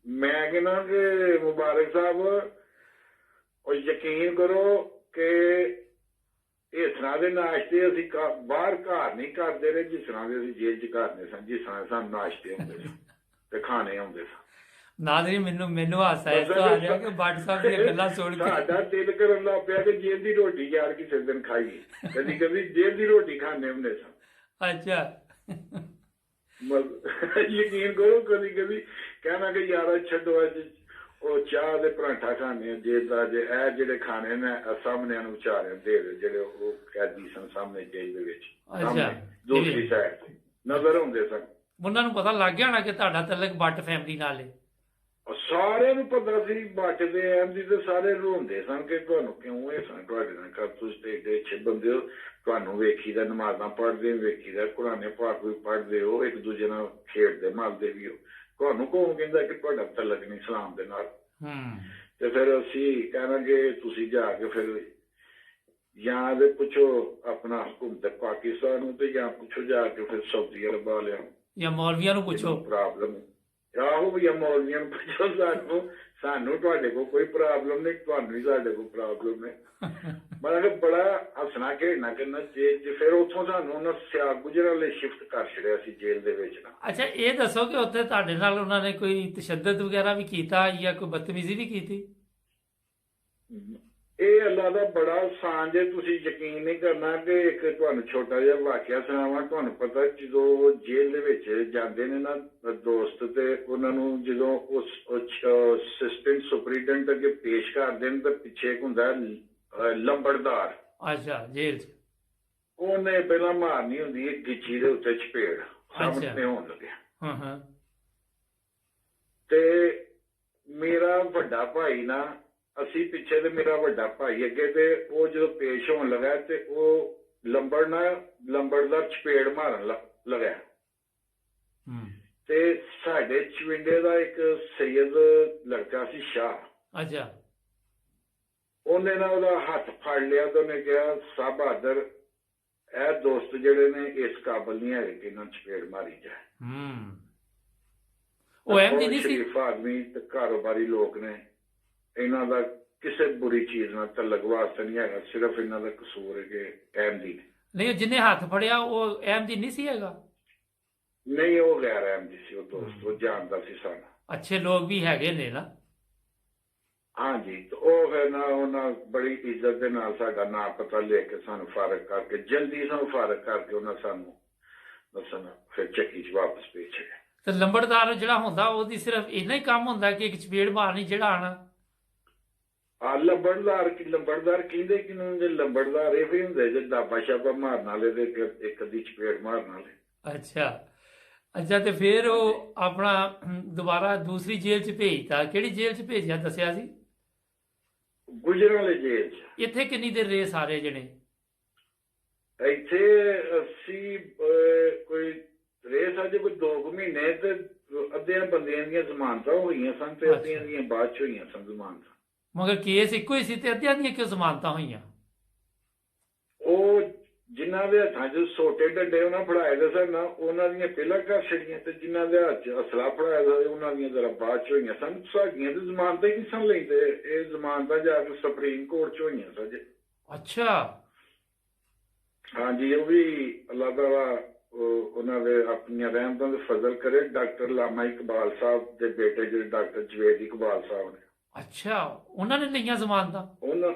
ਮੈਂ ਕਹਿੰਦਾ ਕਿ ਮੁਬਾਰਕ ਸਾਹਿਬ ਉਹ ਯਕੀਨ ਕਰੋ ਕਿ ਇਸ ਤਰ੍ਹਾਂ ਦੇ ਨਾਸ਼ਤੇ ਅਸੀਂ ਬਾਹਰ ਘਰ ਨਹੀਂ ਕਰਦੇ ਰਹੇ ਜਿਸ ਤਰ੍ਹਾਂ ਦੇ ਅਸੀਂ ਜੇਲ੍ਹ 'ਚ ਕਰਦੇ ਸਾਂ, ਜਿਸ ਤਰ੍ਹਾਂ ਸਾਨੂੰ ਨਾਸ਼ਤੇ ਹੁੰਦੇ ਸੀ ਤੇ ਖਾਣੇ ਹੁੰਦੇ ਸਨ। ਨਾਜ਼ਰੀਨ ਮੈਨੂੰ ਹਾਸਾ ਇਸ ਤੋਂ ਆ ਰਿਹਾ ਕਿ ਬੱਟ ਸਾਹਿਬ ਦੀਆਂ ਗੱਲਾਂ ਸੁਣ ਕੇ ਸਾਡਾ ਦਿਲ ਕਰਨ ਲੱਗ ਪਿਆ ਕਿ ਜੇਲ੍ਹ ਦੀ ਰੋਟੀ ਯਾਰ ਕਿਸੇ ਦਿਨ ਖਾਈਏ, ਕਦੀ ਕਦੀ ਜੇਲ੍ਹ ਦੀ ਰੋਟੀ ਖਾਣੇ ਹੁੰਦੇ ਸਨ। ਅੱਛਾ ਯਕੀਨ ਕਰੋ ਕਦੀ ਕਦੀ ਕਹਿਣਾ ਕਿ ਯਾਰ ਛੱਡੋ ਅੱਜ ਉਹ ਚਾਹ ਦੇ ਪਰਾਂਠਾ ਖਾਣੇ ਜੇਲ੍ਹ ਦਾ, ਜੇ ਇਹ ਜਿਹੜੇ ਖਾਣੇ ਨੇ ਸਾਹਮਣੇ ਨੂੰ ਵਿਚਾਰਿਆਂ ਦੇ ਜਿਹੜੇ ਉਹ ਕੈਦੀ ਸਨ ਸਾਹਮਣੇ ਜੇਲ੍ਹ ਦੇ ਵਿੱਚ, ਦੂਸਰੀ ਸਾਈਡ ਤੇ ਨਜ਼ਰ ਹੁੰਦੇ ਸਨ। ਉਹਨਾਂ ਨੂੰ ਪਤਾ ਲੱਗ ਗਿਆ ਹੋਣਾ ਕਿ ਤੁਹਾਡਾ ਤਲਕ ਬੱਟ ਫੈਮਿਲੀ ਨਾਲ ਹੈ? ਸਾਰਿਆਂ ਨੂੰ ਪਤਾ ਸੀ ਬੱਟ ਦੇ ਐਮਦੀ ਤੇ ਸਾਰੇ ਰੋਂਦੇ ਸਨ ਕਿ ਤੁਹਾਨੂੰ ਕਿਉਂ ਇਹ ਸਨ ਤੁਹਾਡੇ ਨਾਲ ਕਰ, ਤੁਸੀਂ ਤੇ ਏਡੇ ਅੱਛੇ ਬੰਦੇ ਹੋ, ਤੁਹਾਨੂੰ ਵੇਖੀਦਾ ਨਮਾਜ਼ਾਂ ਪੜ੍ਹਦੇ ਵੇਖੀਦਾ ਕੁਰਾਨੇ ਪਾਕ ਵੀ ਪੜ੍ਹਦੇ ਹੋ, ਇੱਕ ਦੂਜੇ ਨਾਲ ਖੇਡਦੇ ਮਲਦੇ ਵੀ ਹੋ, ਤੁਹਾਨੂੰ ਕੌਣ ਕਹਿੰਦਾ ਕਿ ਤੁਹਾਡਾ ਤਲਕ ਨਹੀਂ ਇਸਲਾਮ ਦੇ ਨਾਲ? ਤੇ ਫਿਰ ਅਸੀਂ ਕਹਿਣਾਂਗੇ ਤੁਸੀਂ ਜਾ ਕੇ ਫਿਰ ਜਾਂ ਤੇ ਪੁੱਛੋ ਆਪਣਾ ਹਕੂਮਤ ਪਾਕਿਸਤਾਨ ਨੂੰ ਤੇ ਜਾਂ ਪੁੱਛੋ ਜਾ ਕੇ ਫਿਰ ਸਾਊਦੀ ਅਰਬ ਵਾਲਿਆਂ ਜਾਂ ਮੌਲਵੀਆਂ ਨੂੰ ਪੁੱਛੋ। ਪ੍ਰੋਬਲਮ ਆਹੋ ਵੀ ਮੌਲਵੀਆਂ ਨੂੰ ਪੁੱਛੋ, ਸਾਨੂੰ ਤੁਹਾਡੇ ਕੋਲ ਕੋਈ ਪ੍ਰੋਬਲਮ ਨਹੀਂ, ਤੁਹਾਨੂੰ ਹੀ ਸਾਡੇ ਕੋਲ ਪ੍ਰੋਬਲਮ ਹੈ। ਮਤਲਬ ਬੜਾ ਹੱਸਣਾ ਖੇਡਣਾ ਕਰਨਾ ਜੇਲ੍ਹ 'ਚ। ਫਿਰ ਉੱਥੋਂ ਸਾਨੂੰ ਉਹਨਾਂ ਸਿਆਗ ਗੁਜਰਾਂ ਲਈ ਸ਼ਿਫਟ ਕਰ ਛੜਿਆ ਸੀ ਜੇਲ੍ਹ ਦੇ ਵਿੱਚ ਨਾ। ਅੱਛਾ ਇਹ ਦੱਸੋ ਕਿ ਉੱਥੇ ਤੁਹਾਡੇ ਨਾਲ ਉਹਨਾਂ ਨੇ ਕੋਈ ਤਸ਼ੱਦਦ ਵਗੈਰਾ ਵੀ ਕੀਤਾ ਜਾਂ ਕੋਈ ਬਦਤਮੀਜ਼ੀ ਵੀ ਕੀਤੀ? ਇਹ ਅੱਲਾ ਦਾ ਬੜਾ ਆਸਾਨ ਜੇ ਤੁਸੀਂ ਯਕੀਨ ਨਹੀਂ ਕਰਨਾ ਕਿ ਇੱਕ ਤੁਹਾਨੂੰ ਛੋਟਾ ਜਿਹਾ ਵਾਕਿਆ ਸੁਣਾਵਾਂ। ਤੁਹਾਨੂੰ ਪਤਾ ਜਦੋਂ ਜੇਲ੍ਹ ਦੇ ਵਿੱਚ ਜਾਂਦੇ ਨੇ ਨਾ ਦੋਸਤ, ਤੇ ਉਹਨਾਂ ਨੂੰ ਜਦੋਂ ਉਸ ਅਸਿਸਟੈਂਟ ਸੁਪਰੀਡੈਂਟ ਅੱਗੇ ਪੇਸ਼ ਕਰਦੇ ਨੇ ਤਾਂ ਪਿੱਛੇ ਇੱਕ ਹੁੰਦਾ ਲੰਬੜਦਾਰ। ਅੱਛਾ ਜੇਲ੍ਹ 'ਚ ਉਹਨੇ ਪਹਿਲਾਂ ਮਾਰਨੀ ਹੁੰਦੀ ਹੈ ਗਿੱਚੀ ਦੇ ਉੱਤੇ ਚਪੇੜ, ਸਾਹਮਣੇ ਹੋਣ ਲੱਗਿਆ। ਤੇ ਮੇਰਾ ਵੱਡਾ ਭਾਈ ਨਾ, ਅਸੀਂ ਪਿੱਛੇ ਤੇ ਮੇਰਾ ਵੱਡਾ ਭਾਈ ਅੱਗੇ, ਤੇ ਉਹ ਜਦੋਂ ਪੇਸ਼ ਹੋਣ ਲੱਗਾ ਤੇ ਉਹ ਲੰਬੜਦਾਰ ਚਪੇੜ ਮਾਰਨ ਲੱਗਾ। ਤੇ ਸਾਡੇ ਚਵਿੰਡੇ ਦਾ ਇੱਕ ਸੈਯਦ ਲੜਕਾ ਸੀ ਸ਼ਾਹ। ਅੱਛਾ ਉਹਨੇ ਨਾ ਉਹਦਾ ਹੱਥ ਫੜ ਲਿਆ ਤੇ ਉਹਨੇ ਕਿਹਾ ਸਾਹਿਬ ਬਹਾਦਰ ਇਹ ਦੋਸਤ ਜਿਹੜੇ ਨੇ ਇਸ ਕਾਬਲ ਨਹੀਂ ਹੈਗੇ ਕਿ ਇਹਨਾਂ ਚਪੇੜ ਮਾਰੀ ਜਾਏ। ਉਹ ਐਮਦੀ ਨਹੀਂ ਸੀ? ਸ਼ਰੀਫ ਆਦਮੀ ਤੇ ਕਾਰੋਬਾਰੀ ਲੋਕ ਨੇ, ਇਹਨਾਂ ਦਾ ਕਿਸੇ ਬੁਰੀ ਚੀਜ਼ ਨਾਲ ਤਲਕ ਵਾਸਤਾ ਨਹੀਂ ਹੈਗਾ, ਸਿਰਫ ਇਹਨਾਂ ਦਾ ਕਸੂਰ ਹੈ ਕਿ ਅਹਿਮਦੀ ਨਹੀਂ। ਜਿਹਨੇ ਹੱਥ ਫੜਿਆ ਉਹ ਅਹਿਮਦੀ ਨਹੀਂ ਸੀ ਹੈਗਾ? ਨਹੀਂ, ਉਹ ਗੈਰ ਅਹਿਮਦੀ ਸੀ। ਉਹ ਦੋਸਤ ਉਹ ਜਾਣਦਾ ਸੀ ਸਾਨੂੰ। ਅੱਛੇ ਲੋਕ ਵੀ ਹੈਗੇ ਨੇ ਨਾ? ਹਾਂਜੀ, ਤੇ ਉਹ ਫਿਰ ਨਾ ਉਹਨਾਂ ਬੜੀ ਇੱਜ਼ਤ ਦੇ ਨਾਲ ਸਾਡਾ ਨਾਂ ਪਤਾ ਲੈ ਕੇ ਸਾਨੂੰ ਫਾਰਗ ਕਰਕੇ, ਜਲਦੀ ਸਾਨੂੰ ਫਾਰਗ ਕਰਕੇ ਉਹਨਾਂ ਸਾਨੂੰ ਦੱਸਣ ਫਿਰ ਚੱਕੀ 'ਚ ਵਾਪਸ ਭੇਜਿਆ। ਤੇ ਲੰਬੜਦਾਰ ਜਿਹੜਾ ਹੁੰਦਾ ਉਹਦੀ ਸਿਰਫ ਇੰਨਾ ਹੀ ਕੰਮ ਹੁੰਦਾ ਕਿ ਇੱਕ ਚਪੇੜ ਮਾਰਨੀ ਜਿਹੜਾ ਆਣਾ? ਲੰਬੜਦਾਰ ਕਹਿੰਦੇ ਕਿ ਲੰਬੜਦਾਰ ਇਹ ਵੀ ਹੁੰਦੇ ਜੇ ਦਾਬਾ ਸ਼ਾਬਾ ਮਾਰਨ ਵਾਲੇ ਤੇ ਇੱਕ ਅੱਧੀ ਚਪੇੜ ਮਾਰਨ ਵਾਲੇ। ਅੱਛਾ ਤੇ ਫਿਰ ਉਹ ਆਪਣਾ ਦੁਬਾਰਾ ਦੂਸਰੀ ਜੇਲ੍ਹ 'ਚ ਭੇਜਤਾ? ਕਿਹੜੀ ਜੇਲ੍ਹ 'ਚ ਭੇਜਿਆ ਦੱਸਿਆ ਸੀ? ਗੁਜਰਾਂ ਵਾਲੇ ਜੇਲ੍ਹ 'ਚ। ਇੱਥੇ ਕਿੰਨੀ ਦੇਰ ਰਹੇ ਸਾਰੇ ਜਣੇ? ਇੱਥੇ ਅਸੀਂ ਕੋਈ ਰਹੇ ਸਾਜੇ ਕੋਈ 2 ਮਹੀਨੇ, ਤੇ ਅੱਧਿਆਂ ਬੰਦਿਆਂ ਦੀਆਂ ਜ਼ਮਾਨਤਾਂ ਹੋਈਆਂ ਸਨ ਤੇ ਅੱਧਿਆਂ ਦੀਆਂ ਬਾਅਦ 'ਚ ਹੋਈਆਂ ਸਨ ਜ਼ਮਾਨਤਾਂ। ਮਗਰ ਕੇਸ ਇੱਕੋ ਹੀ ਸੀ ਤੇ ਅੱਧਿਆਂ ਦੀਆਂ ਕਿਉਂ ਜ਼ਮਾਨਤਾਂ ਹੋਈਆਂ? ਉਹ ਜਿਨ੍ਹਾਂ ਦੇ ਹੱਥਾਂ 'ਚ ਸੋਟੇ ਡੱਡੇ ਉਹਨਾਂ ਫੜਾਏ ਦੇ ਸਨ, ਉਹਨਾਂ ਦੀਆਂ ਪਹਿਲਾਂ ਕਰ ਛੜੀਆਂ, ਤੇ ਜਿਨ੍ਹਾਂ ਦੇ ਹੱਥ 'ਚ ਅਸਲਾ ਫੜਾਇਆ ਸੀ ਉਹਨਾਂ ਦੀਆਂ ਜ਼ਰਾ ਬਾਅਦ 'ਚ ਹੋਈਆਂ ਸਨ। ਸਾਡੀਆਂ ਤੇ ਜ਼ਮਾਨਤਾਂ ਹੀ ਨਹੀਂ ਸਨ ਲੈਂਦੇ, ਇਹ ਜ਼ਮਾਨਤਾਂ ਜਾ ਕੇ ਸੁਪਰੀਮ ਕੋਰਟ 'ਚ ਹੋਈਆਂ ਸਨ। ਅੱਛਾ ਹਾਂਜੀ, ਉਹ ਵੀ ਅੱਲਾਹ ਤਾਲਾ ਉਹਨਾਂ ਦੇ ਆਪਣੀਆਂ ਰਹਿਮਤਾਂ ਦੇ ਫਜ਼ਲ ਕਰੇ। ਡਾਕਟਰ ਲਾਮਾ ਇਕਬਾਲ ਸਾਹਿਬ ਦੇ ਬੇਟੇ ਜਿਹੜੇ ਡਾਕਟਰ ਜਵੇਦ ਇਕਬਾਲ ਸਾਹਿਬ ਨੇ। ਅੱਛਾ, ਉਹਨਾਂ ਨੇ ਲਈਆਂ ਜ਼ਮਾਨਤਾਂ?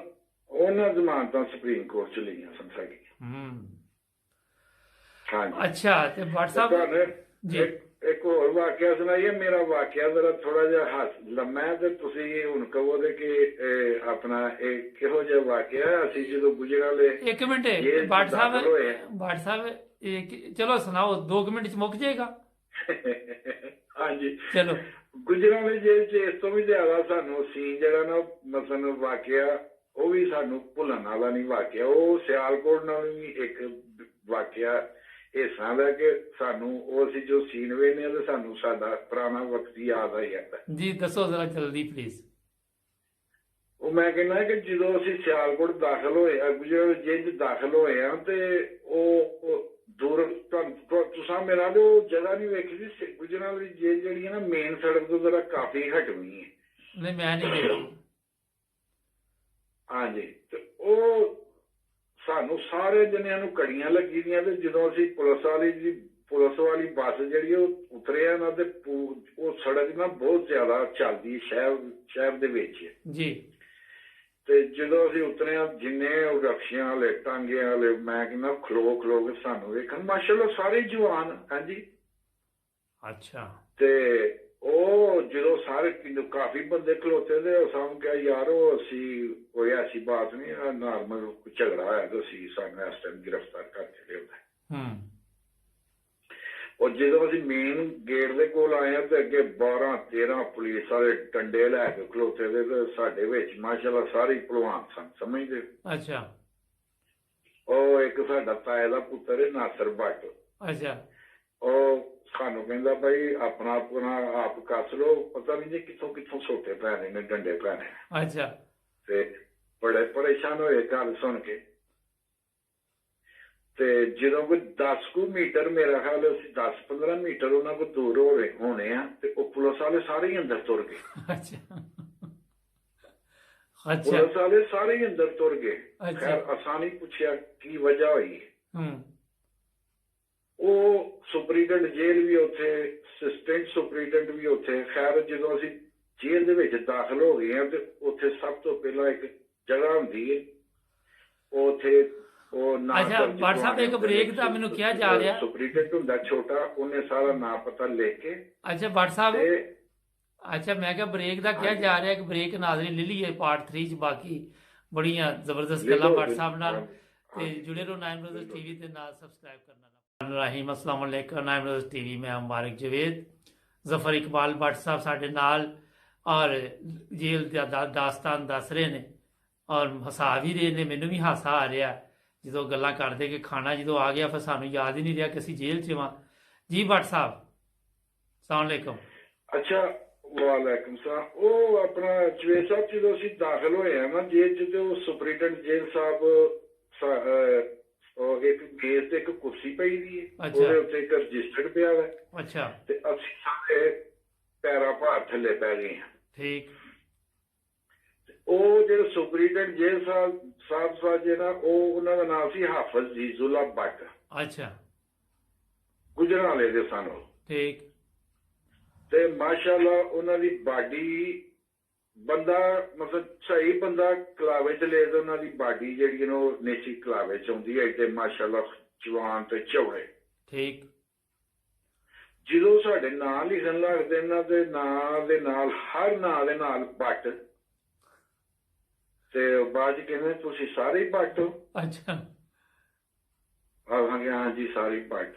ਉਹਨਾਂ ਜ਼ਮਾਨਤਾਂ ਸੁਪਰੀਮ ਕੋਰਟ 'ਚ ਲਈਆਂ ਸਨ ਸਾਡੀਆਂ। ਅੱਛਾ ਤੇ ਬੱਟ ਸਾਹਿਬ ਜੀ ਇੱਕ ਹੋਰ ਵਾਕਿਆ ਸੁਣਾਈਏ। ਮੇਰਾ ਵਾਕਿਆ ਜਰਾ ਥੋੜਾ ਜਿਹਾ ਹੱਥ ਲੰਮਾ ਹੈ ਤੇ ਤੁਸੀਂ ਹੁਣ ਕਹੋਗੇ ਕਿ ਆਪਣਾ ਇਹ ਕਿਹੋ ਜਿਹਾ ਵਾਕਿਆ। ਅਸੀਂ ਜਦੋਂ ਗੁਜਰਾਲੇ ਇੱਕ ਮਿੰਟ ਬਾਟ ਸਾਹਿਬ ਚਲੋ ਸੁਣਾਓ, 2 ਮਿੰਟ ਚ ਮੁੱਕ ਜਾਏਗਾ। ਹਾਂਜੀ ਚਲੋ। ਗੁਜਰਾਲੇ ਜੇਲ੍ਹ ਚ ਇਸ ਤੋਂ ਵੀ ਜ਼ਿਆਦਾ ਸਾਨੂੰ ਸੀਨ ਜਿਹੜਾ ਨਾ ਮਸਲਨ ਵਾਕਿਆ ਉਹ ਵੀ ਸਾਨੂੰ ਭੁੱਲਣ ਵਾਲਾ ਨਹੀਂ ਵਾਕਿਆ। ਉਹ ਸਿਆਲਕੋਟ ਨਾਲ ਵੀ ਇੱਕ ਵਾਕਿਆ ਇਸ ਤਰ੍ਹਾਂ ਦਾ ਕਿ ਸਾਨੂੰ ਉਹ ਅਸੀਂ ਜੋ ਸੀਨ ਵੇਖਦੇ ਹਾਂ ਤੇ ਸਾਨੂੰ ਸਾਡਾ ਪੁਰਾਣਾ ਵਕਤ ਯਾਦ ਆ ਜਾਂਦਾ ਜੀ। ਦੱਸੋ ਜ਼ਰਾ ਜਲਦੀ ਪਲੀਜ਼। ਉਹ ਮੈਂ ਕਹਿੰਦਾ ਕਿ ਜਦੋਂ ਅਸੀਂ ਸਿਆਲਕੋਟ ਦਾਖਲ ਹੋਏ ਗੁਜਰਾਲ ਜੇਲ੍ਹ 'ਚ ਦਾਖਲ ਹੋਏ ਆ ਤੇ ਉਹ ਦੂਰ ਤੁਸੀਂ ਮੇਰਾ ਤੇ ਉਹ ਜਗ੍ਹਾ ਨਹੀਂ ਵੇਖੀ ਸੀ। ਗੁਜਰਾਲ ਦੀ ਜੇਲ੍ਹ ਜਿਹੜੀ ਹੈ ਨਾ ਮੇਨ ਸੜਕ ਤੋਂ ਜ਼ਰਾ ਕਾਫੀ ਹਟਵੀਂ ਹੈ। ਨਹੀਂ ਮੈਂ ਨਹੀਂ ਦੇਖੀ। ਹਾਂਜੀ ਤੇ ਉਹ ਸਾਨੂੰ ਸਾਰੇ ਜਣਿਆਂ ਨੂੰ ਘੜੀਆਂ ਲੱਗੀ ਦੀਆਂ ਤੇ ਜਦੋਂ ਅਸੀਂ ਪੁਲਿਸ ਵਾਲੀ ਬੱਸ ਜਿਹੜੀ ਉਹ ਉਤਰਿਆ ਨਾ ਤੇ ਉਹ ਸੜਕ ਨਾ ਬਹੁਤ ਜ਼ਿਆਦਾ ਚੱਲਦੀ ਸ਼ਹਿਰ ਦੇ ਵਿੱਚ ਜੀ। ਤੇ ਜਦੋਂ ਅਸੀਂ ਉਤਰਿਆ ਜਿੰਨੇ ਉਹ ਰਕਸ਼ਿਆਂ ਵਾਲੇ ਟਾਂਗਿਆਂ ਵਾਲੇ ਮੈਂ ਕਹਿੰਦਾ ਖਲੋ ਕੇ ਸਾਨੂੰ ਵੇਖਣ ਮਾਸ਼ਾਅੱਲਾ ਸਾਰੇ ਜਵਾਨ। ਹਾਂਜੀ ਅੱਛਾ। ਤੇ ਉਹ ਜਦੋਂ ਸਾਰੇ ਕਾਫੀ ਬੰਦੇ ਖਲੋਤੇ ਤੇ ਸਾਨੂੰ ਕਿਹਾ ਯਾਰ ਉਹ ਅਸੀਂ ਕੋਈ ਐਸੀ ਬਾਤ ਨਹੀਂ, ਨਾਰਮਲ ਝਗੜਾ ਹੋਇਆ ਤੇ ਅਸੀਂ ਸਾਨੂੰ ਇਸ ਟਾਈਮ ਗ੍ਰਿਫਤਾਰ ਕਰਕੇ ਲਿਆਉਂਦਾ। ਉਹ ਜਦੋਂ ਅਸੀਂ ਮੇਨ ਗੇਟ ਦੇ ਕੋਲ ਆਏ ਆ ਤੇ ਅੱਗੇ 12-13 ਪੁਲਿਸ ਵਾਲੇ ਡੰਡੇ ਲੈ ਕੇ ਖਲੋਤੇ ਦੇ ਤੇ ਸਾਡੇ ਵਿੱਚ ਮਾਸ਼ਾਅੱਲਾ ਸਾਰੇ ਭਲਵਾਨ ਸਨ ਸਮਝਦੇ। ਅੱਛਾ। ਉਹ ਇੱਕ ਸਾਡਾ ਤਾਏ ਦਾ ਪੁੱਤਰ ਹੈ ਨਾਸਰ ਭੱਟ। ਅੱਛਾ। ਉਹ ਸਾਨੂੰ ਕਹਿੰਦਾ ਭਾਈ ਆਪਣਾ ਆਪ ਕੱਸ ਲੋ, ਪਤਾ ਨਹੀਂ ਜੀ ਕਿੱਥੋਂ ਸੋਟੇ ਪੈਣੇ ਨੇ ਡੰਡੇ ਪੈਣੇ। ਅੱਛਾ। ਤੇ ਬੜੇ ਪਰੇਸ਼ਾਨ ਹੋਏ ਗੱਲ ਸੁਣ ਕੇ। ਤੇ ਜਦੋਂ ਕੋਈ 10 ਮੀਟਰ ਮੇਰਾ ਖਿਆਲ ਅਸੀਂ 10-15 ਮੀਟਰ ਉਹਨਾਂ ਕੋਲ ਦੂਰ ਹੋਣੇ ਆ ਤੇ ਉਹ ਪੁਲਿਸ ਵਾਲੇ ਸਾਰੇ ਹੀ ਅੰਦਰ ਤੁਰ ਗਏ। ਅੱਛਾ। ਪੁਲਿਸ ਵਾਲੇ ਸਾਰੇ ਹੀ ਅੰਦਰ ਤੁਰ ਗਏ। ਖੈਰ ਅਸਾਂ ਨਹੀਂ ਪੁੱਛਿਆ ਕੀ ਵਜ੍ਹਾ ਹੋਈ। ਉਹ ਸੁਪਰੀਡੈਂਟ ਜੇਲ੍ਹ ਵੀ ਉੱਥੇ, ਅਸਿਸਟੈਂਟ ਸੁਪਰੀਡੈਂਟ ਵੀ ਉੱਥੇ। ਖੈਰ ਜਦੋਂ ਅਸੀਂ ਜੇਲ੍ਹ ਦੇ ਵਿੱਚ ਦਾਖਲ ਹੋ ਗਏ ਆ ਤੇ ਉੱਥੇ ਸਭ ਤੋਂ ਪਹਿਲਾਂ ਇੱਕ ਜਗ੍ਹਾ ਹੁੰਦੀ ਹੈ ਉੱਥੇ ਉਹ ਨਾਮ। ਅੱਛਾ ਬਾਟ ਸਾਹਿਬ ਇੱਕ ਬ੍ਰੇਕ ਦਾ ਮੈਨੂੰ ਕਿਹਾ ਜਾ ਰਿਹਾ। ਸੁਪਰੀਡੈਂਟ ਹੁੰਦਾ ਛੋਟਾ, ਉਹਨੇ ਸਾਰਾ ਨਾਂ ਪਤਾ ਲਿਖ ਕੇ। ਅੱਛਾ ਬਾਟ ਸਾਹਿਬ ਅੱਛਾ ਮੈਂ ਕਿਹਾ ਬ੍ਰੇਕ ਦਾ ਕਿਹਾ ਜਾ ਰਿਹਾ ਕਿ ਬ੍ਰੇਕ ਨਾਜ਼ਰੀਨ ਲੈ ਲਈਏ ਪਾਰਟ 3 ਚ ਬਾਕੀ ਬੜੀਆਂ ਜ਼ਬਰਦਸਤ ਗੱਲਾਂ ਬਾਟ ਸਾਹਿਬ ਨਾਲ ਤੇ ਜੁੜੇ ਰਹੋ ਨਾਇਮ ਬ੍ਰਦਰਜ਼ ਟੀਵੀ ਦੇ ਨਾਲ। ਸਬਸਕ੍ਰਾਈਬ ਕਰਨਾ ਰਾਹੀਮ। अस्सलाम वालेकुम नाइम ब्रदर्स टीवी में मुबारक जवेद जफर इकबाल भट्ट साहब साढ़े नाल और जेल का दास्तान दस रहे ने और हसा भी रहे ने। मैनू भी हासा आ रहा जो गल्लां करदे कि खाना जो आ गया फिर सानू याद ही नहीं रहा कि असीं जेल च वां। जी भट्ट साहब अस्सलाम वालेकुम। अच्छा वालेकुम सलाम। वो अपना जवेद साहब जो असीं दाखिल होए हैं ना जेल च ते सुपरिटेंडेंट जेल साहब और एक मेज ते एक कुर्सी पई दी है। ਉਹਦੇ ਉੱਤੇ ਇੱਕ ਰਜਿਸਟਰਡ ਪਿਆ ਹੈ। ਅੱਛਾ। ਤੇ ਅਸੀਂ ਸਾਰੇ ਪੈਰਾਂ ਭਾਰ ਥੱਲੇ ਪੈ ਗਏ ਹਾਂ। ਠੀਕ। ਉਹ ਜਿਹੜੇ ਸੁਪਰੀਡੈਂਟ ਜੇਲ੍ਹ ਸਾਹਿਬ ਜੇ ਨਾ ਉਹਨਾਂ ਦਾ ਨਾਮ ਸੀ ਹਾਫਿਜ਼ ਜੀਜ਼ੁੱਲਾ ਭੱਟ। ਅੱਛਾ। ਗੁਜਰਾਲੇ ਦੇ ਸਨ ਉਹ। ਠੀਕ। ਤੇ ਮਾਸ਼ਾਅੱਲਾ ਉਹਨਾਂ ਦੀ ਬਾਡੀ ਬੰਦਾ ਮਤਲਬ ਸਹੀ ਬੰਦਾ ਕਲਾਵੇ ਚ ਲੈ ਤੇ ਉਹਨਾਂ ਦੀ ਬਾਡੀ ਜਿਹੜੀ ਹੈ ਉਹ ਨੇਚੀ ਕਲਾਵੇ ਚ ਆਉਂਦੀ ਹੈ ਤੇ ਮਾਸ਼ਾਅੱਲਾ ਜਵਾਨ ਤੇ ਚੌੜੇ। ਠੀਕ। ਜਦੋਂ ਸਾਡੇ ਨਾਂ ਲਿਖਣ ਲੱਗਦੇ ਇਹਨਾਂ ਦੇ ਨਾਂ ਦੇ ਨਾਲ ਹਰ ਨਾਂ ਦੇ ਨਾਲ ਭੱਟ ਤੇ ਬਾਅਦ ਕਹਿੰਦੇ ਤੁਸੀਂ ਸਾਰੇ ਹੀ ਭੱਟ ਹੋ। ਅੱਛਾ। ਆਵਾਂਗੇ ਹਾਂ ਜੀ ਸਾਰੇ ਭੱਟ।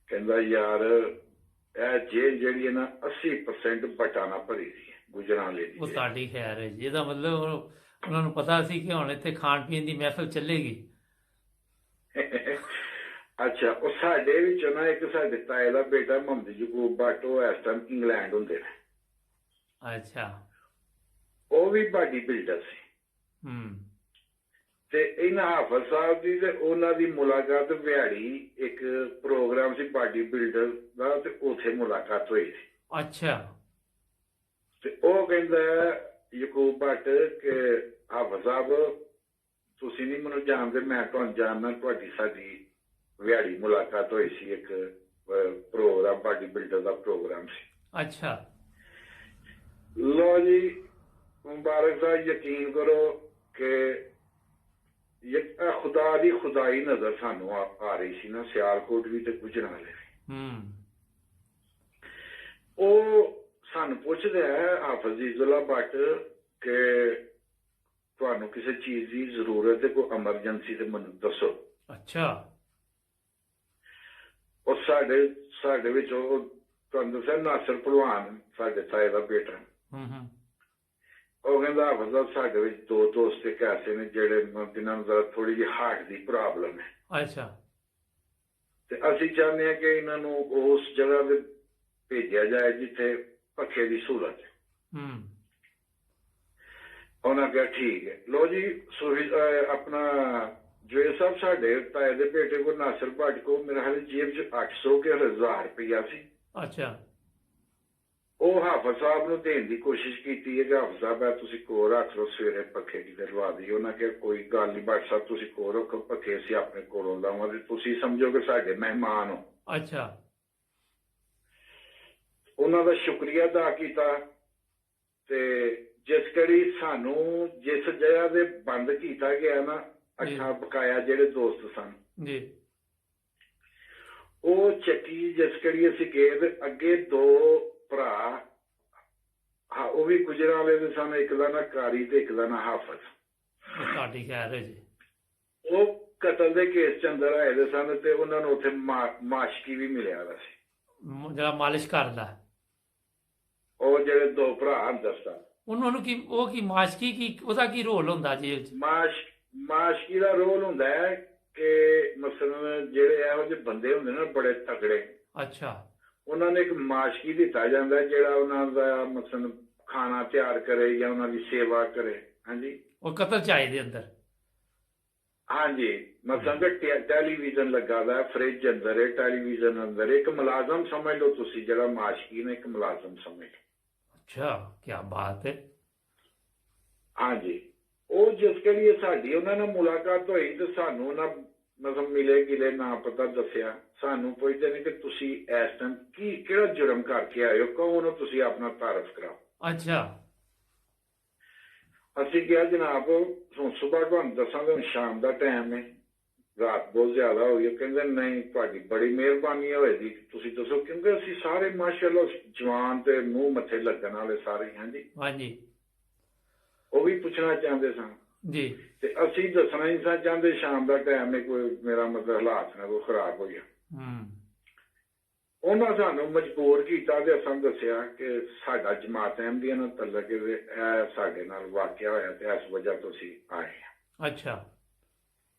ਕਹਿੰਦਾ ਯਾਰ ਇਹ ਜੇਲ੍ਹ ਜਿਹੜੀ ਹੈ ਨਾ 80% ਭੱਟਾਂ ਨਾਲ ਭਰੀ ਦੀ ਹੈ ਗੁਜਰਾਲੇ ਦੀ। ਉਹ ਸਾਡੀ ਖੈਰ ਹੈ ਜੀ। ਇਹਦਾ ਮਤਲਬ ਉਹਨਾਂ ਨੂੰ ਪਤਾ ਸੀ ਕਿ ਹੁਣ ਇੱਥੇ ਖਾਣ ਪੀਣ ਦੀ ਮਹਿਫਲ ਚੱਲੇਗੀ। ਅੱਛਾ। ਉਹ ਸਾਡੇ ਵਿੱਚੋਂ ਨਾ ਇੱਕ ਸਾਡੇ ਤਾਏ ਦਾ ਬੇਟਾ ਮੁਹੰਮਦ ਯਕੂਬ ਭੱਟ ਉਹ ਇਸ ਟਾਈਮ ਇੰਗਲੈਂਡ ਹੁੰਦੇ ਨੇ। ਅੱਛਾ। ਉਹ ਵੀ ਬਾਡੀ ਬਿਲਡਰ ਸੀ। ਤੇ ਇਹਨਾਂ ਹਾਫਿਜ਼ ਸਾਹਿਬ ਦੀ ਤੇ ਉਹਨਾਂ ਦੀ ਮੁਲਾਕਾਤ ਵਿਹਾੜੀ ਇੱਕ ਪ੍ਰੋਗਰਾਮ ਸੀ ਬਾਡੀ ਬਿਲਡਰ ਦਾ ਤੇ ਉੱਥੇ ਮੁਲਾਕਾਤ ਹੋਈ ਸੀ। ਅੱਛਾ। ਤੇ ਉਹ ਕਹਿੰਦਾ ਯਕੂਬ ਭੱਟ ਕਿ ਹਾਫਿਜ਼ ਸਾਹਿਬ ਤੁਸੀਂ ਨਹੀਂ ਮੈਨੂੰ ਜਾਣਦੇ, ਮੈਂ ਤੁਹਾਨੂੰ ਜਾਣਦਾ, ਤੁਹਾਡੀ ਸਾਡੀ ਵਿਹਾੜੀ ਮੁਲਾਕਾਤ ਹੋਈ ਸੀ ਇੱਕ ਪ੍ਰੋਗਰਾਮ ਬਾਡੀ ਬਿਲਡਰ ਦਾ ਪ੍ਰੋਗਰਾਮ ਸੀ। ਅੱਛਾ। ਲੋ ਜੀ ਮੁਬਾਰਕ ਸਾਹਿਬ ਯਕੀਨ ਕਰੋ ਕਿ ਖੁਦਾ ਦੀ ਖੁਦਾਈ ਨਜ਼ਰ ਸਾਨੂੰ ਆ ਰਹੀ ਸੀ ਨਾ ਸਿਆਲਕੋਟ ਵੀ ਤੇ ਗੁਜਰਾਲੇ ਵੀ। ਉਹ ਸਾਨੂੰ ਪੁੱਛਦੇ ਹੈ ਹਾਫਿਜ਼ ਇਜ਼ੁੱਲਾ ਭੱਟ ਕਿ ਤੁਹਾਨੂੰ ਕਿਸੇ ਚੀਜ਼ ਦੀ ਜ਼ਰੂਰਤ ਹੈ, ਕੋਈ ਐਮਰਜੈਂਸੀ ਤੇ ਮੈਨੂੰ ਦੱਸੋ। ਅੱਛਾ। ਉਹ ਸਾਡੇ ਵਿੱਚ ਉਹ ਤੁਹਾਨੂੰ ਦੱਸਿਆ ਨਾਸਰ ਭਲਵਾਨ ਸਾਡੇ ਤਾਏ ਦਾ ਬੇਟਾ, ਉਹ ਕਹਿੰਦਾ ਹਾਫਿਜ਼ ਸਾਹਿਬ ਸਾਡੇ ਵਿੱਚ ਦੋ ਦੋਸਤ ਇੱਕ ਐਸੇ ਨੇ ਜਿਹੜੇ ਜਿਨ੍ਹਾਂ ਨੂੰ ਥੋੜੀ ਜਿਹੀ ਹਾਰਟ ਦੀ ਪ੍ਰੋਬਲਮ ਹੈ। ਅੱਛਾ। ਤੇ ਅਸੀਂ ਚਾਹੁੰਦੇ ਹਾਂ ਕਿ ਇਹਨਾਂ ਨੂੰ ਉਸ ਜਗ੍ਹਾ ਤੇ ਭੇਜਿਆ ਜਾਏ ਜਿੱਥੇ ਪੱਖੇ ਦੀ ਸਹੂਲਤ ਹੈ। ਉਹਨਾਂ ਕਿਹਾ ਠੀਕ ਹੈ। ਲੋ ਜੀ ਆਪਣਾ ਜਵੇਦ ਸਾਹਿਬ ਸਾਡੇ ਤਾਏ ਦੇ ਬੇਟੇ ਕੋਲ ਨਾਸਰ ਭੱਟ ਕੋ ਮੇਰਾ ਹਾਲੇ ਜੇਬ 'ਚ 800 ਕੇ 1000 ਰੁਪਇਆ ਸੀ। ਅੱਛਾ। ਉਹ ਹਾਫਿਜ਼ ਸਾਹਿਬ ਨੂੰ ਦੇਣ ਦੀ ਕੋਸ਼ਿਸ਼ ਕੀਤੀ ਹੈ ਕਿ ਹਾਫਿਜ਼ ਸਾਹਿਬ ਹੈ ਤੁਸੀਂ ਕੋਲ ਰੱਖ ਲਓ, ਸਵੇਰੇ ਪੱਖੇ ਦੀ ਲਵਾ ਦਿਓ। ਉਹਨਾਂ ਕਿਹਾ ਕੋਈ ਗੱਲ ਨਹੀਂ ਭੱਟ ਸਾਹਿਬ, ਤੁਸੀਂ ਕੋਲ ਰੱਖੋ, ਪੱਖੇ ਅਸੀਂ ਆਪਣੇ ਕੋਲੋਂ ਲਾਵਾਂਗੇ, ਤੁਸੀਂ ਸਮਝੋ ਕਿ ਸਾਡੇ ਮਹਿਮਾਨ ਹੋ। ਅੱਛਾ। ਉਹਨਾਂ ਦਾ ਸ਼ੁਕਰੀਆ ਅਦਾ ਕੀਤਾ ਤੇ ਜਿਸ ਕੜੀ ਸਾਨੂੰ ਜਿਸ ਜਗ੍ਹਾ ਦੇ ਬੰਦ ਕੀਤਾ ਗਿਆ ਨਾ ਅੱਛਾ ਬਕਾਇਆ ਜਿਹੜੇ ਦੋਸਤ ਸਨ ਜੀ, ਉਹ ਚੱਕੀ ਜਿਸ ਕੜੀ ਅਸੀਂ ਗਏ ਤੇ ਅੱਗੇ ਦੋ ਭਰਾ ਹਾਂ ਉਹ ਵੀ ਗੁਜਰਾਂ ਵਾਲੇ ਦੇ ਸਨ, ਇੱਕ ਦਾ ਨਾ ਕਾਰੀ ਤੇ ਇੱਕ ਦਾ ਨਾ ਹਾਫਿਜ਼। ਤੁਹਾਡੀ ਖੈਰ ਹੈ ਜੀ। ਉਹ ਕਤਲ ਦੇ ਕੇਸ ਚ ਅੰਦਰ ਆਏ ਦੇ ਸਨ ਤੇ ਉਹਨਾਂ ਨੂੰ ਉੱਥੇ ਮਾਸ਼ਕੀ ਵੀ ਮਿਲਿਆ ਦਾ ਸੀ, ਜਿਹੜਾ ਮਾਲਿਸ਼ ਕਰਦਾ। ਉਹ ਜਿਹੜੇ ਦੋ ਭਰਾ ਅੰਦਰ ਸਨ ਉਹਨਾਂ ਨੂੰ ਕੀ ਉਹ ਕੀ ਮਾਸ਼ਕੀ ਕੀ ਉਹਦਾ ਕੀ ਰੋਲ ਹੁੰਦਾ ਜੇਲ੍ਹ 'ਚ? ਮਾਸ਼ਕੀ ਦਾ ਰੋਲ ਹੁੰਦਾ ਹੈ ਕਿ ਮਸਲਨ ਜਿਹੜੇ ਇਹੋ ਜਿਹੇ ਬੰਦੇ ਹੁੰਦੇ ਨਾ ਬੜੇ ਤਗੜੇ, ਅੱਛਾ, ਉਹਨਾਂ ਨੇ ਇੱਕ ਮਾਸ਼ਕੀ ਦਿੱਤਾ ਜਾਂਦਾ ਜਿਹੜਾ ਉਹਨਾਂ ਦਾ ਮਸਲਨ ਖਾਣਾ ਤਿਆਰ ਕਰੇ ਜਾਂ ਉਹਨਾਂ ਦੀ ਸੇਵਾ ਕਰੇ। ਹਾਂਜੀ, ਉਹ ਕਤਲ ਚਾਹੇ ਦੇ ਅੰਦਰ। ਹਾਂਜੀ, ਮਸਲਨ ਕਿ ਟੈਲੀਵਿਜ਼ਨ ਲੱਗਾ ਦਾ, ਫਰਿੱਜ ਅੰਦਰ ਹੈ, ਟੈਲੀਵਿਜ਼ਨ ਅੰਦਰ ਇੱਕ ਮੁਲਾਜ਼ਮ ਸਮਝ ਲਓ ਤੁਸੀਂ, ਜਿਹੜਾ ਮਾਸ਼ਕੀ ਨੇ ਇੱਕ ਮੁਲਾਜ਼ਮ ਸਮਝ ਲਓ। ਅੱਛਾ, ਕੀ ਬਾਤ ਹੈ। ਹਾਂਜੀ, ਉਹ ਜਿਸ ਕੇ ਲਈ ਸਾਡੀ ਉਹਨਾਂ ਨਾਲ ਮੁਲਾਕਾਤ ਹੋਈ ਤੇ ਸਾਨੂੰ ਉਹਨਾਂ ਮਤਲਬ ਮਿਲੇ ਗਿਲੇ ਨਾ ਪਤਾ ਦੱਸਿਆ। ਸਾਨੂੰ ਪੁੱਛਦੇ ਨੇ ਕਿ ਤੁਸੀਂ ਇਸ ਟਾਈਮ ਕਿਹੜਾ ਜੁਰਮ ਕਰਕੇ ਆਏ ਹੋ, ਕੌਣ ਹੋ ਤੁਸੀਂ, ਆਪਣਾ ਤਾਰਫ ਕਰਾਓ। ਅੱਛਾ। ਅਸੀਂ ਕਿਹਾ ਜਨਾਬ ਹੁਣ ਸੁਬਾਹ ਤੁਹਾਨੂੰ ਦੱਸਾਂਗੇ, ਹੁਣ ਸ਼ਾਮ ਦਾ ਟਾਈਮ ਹੈ, ਰਾਤ ਬਹੁਤ ਜ਼ਿਆਦਾ ਹੋ ਗਈ। ਕਹਿੰਦੇ ਨਹੀਂ ਤੁਹਾਡੀ ਬੜੀ ਮਿਹਰਬਾਨੀ ਹੋਏਗੀ, ਤੁਸੀਂ ਦੱਸੋ, ਕਿਉਂਕਿ ਅਸੀਂ ਸਾਰੇ ਮਾਸ਼ਾਅੱਲਾ ਜਵਾਨ ਤੇ ਮੂੰਹ ਮੱਥੇ ਲੱਗਣ ਵਾਲੇ ਸਾਰੇ। ਹਾਂਜੀ ਹਾਂਜੀ, ਉਹ ਵੀ ਪੁੱਛਣਾ ਚਾਹੁੰਦੇ ਸਨ ਜੀ, ਤੇ ਅਸੀਂ ਦੱਸਣਾ ਹੀ ਸਾਂ ਚਾਹੁੰਦੇ ਸ਼ਾਮ ਦਾ ਟਾਈਮ ਹੈ, ਕੋਈ ਮੇਰਾ ਮਤਲਬ ਹਾਲਾਤ ਨਾ ਕੋਈ ਖਰਾਬ ਹੋ ਗਿਆ। ਉਹਨਾਂ ਸਾਨੂੰ ਮਜਬੂਰ ਕੀਤਾ ਤੇ ਅਸਾਂ ਦੱਸਿਆ ਕਿ ਸਾਡਾ ਜਮਾਤ ਅਹਿਮਦੀਆ ਨਾਲ ਤਲਕ ਇਹ ਸਾਡੇ ਨਾਲ ਵਾਕਿਆ ਹੋਇਆ ਤੇ ਇਸ ਵਜ੍ਹਾ ਤੋਂ ਅਸੀਂ ਆਏ ਹਾਂ। ਅੱਛਾ।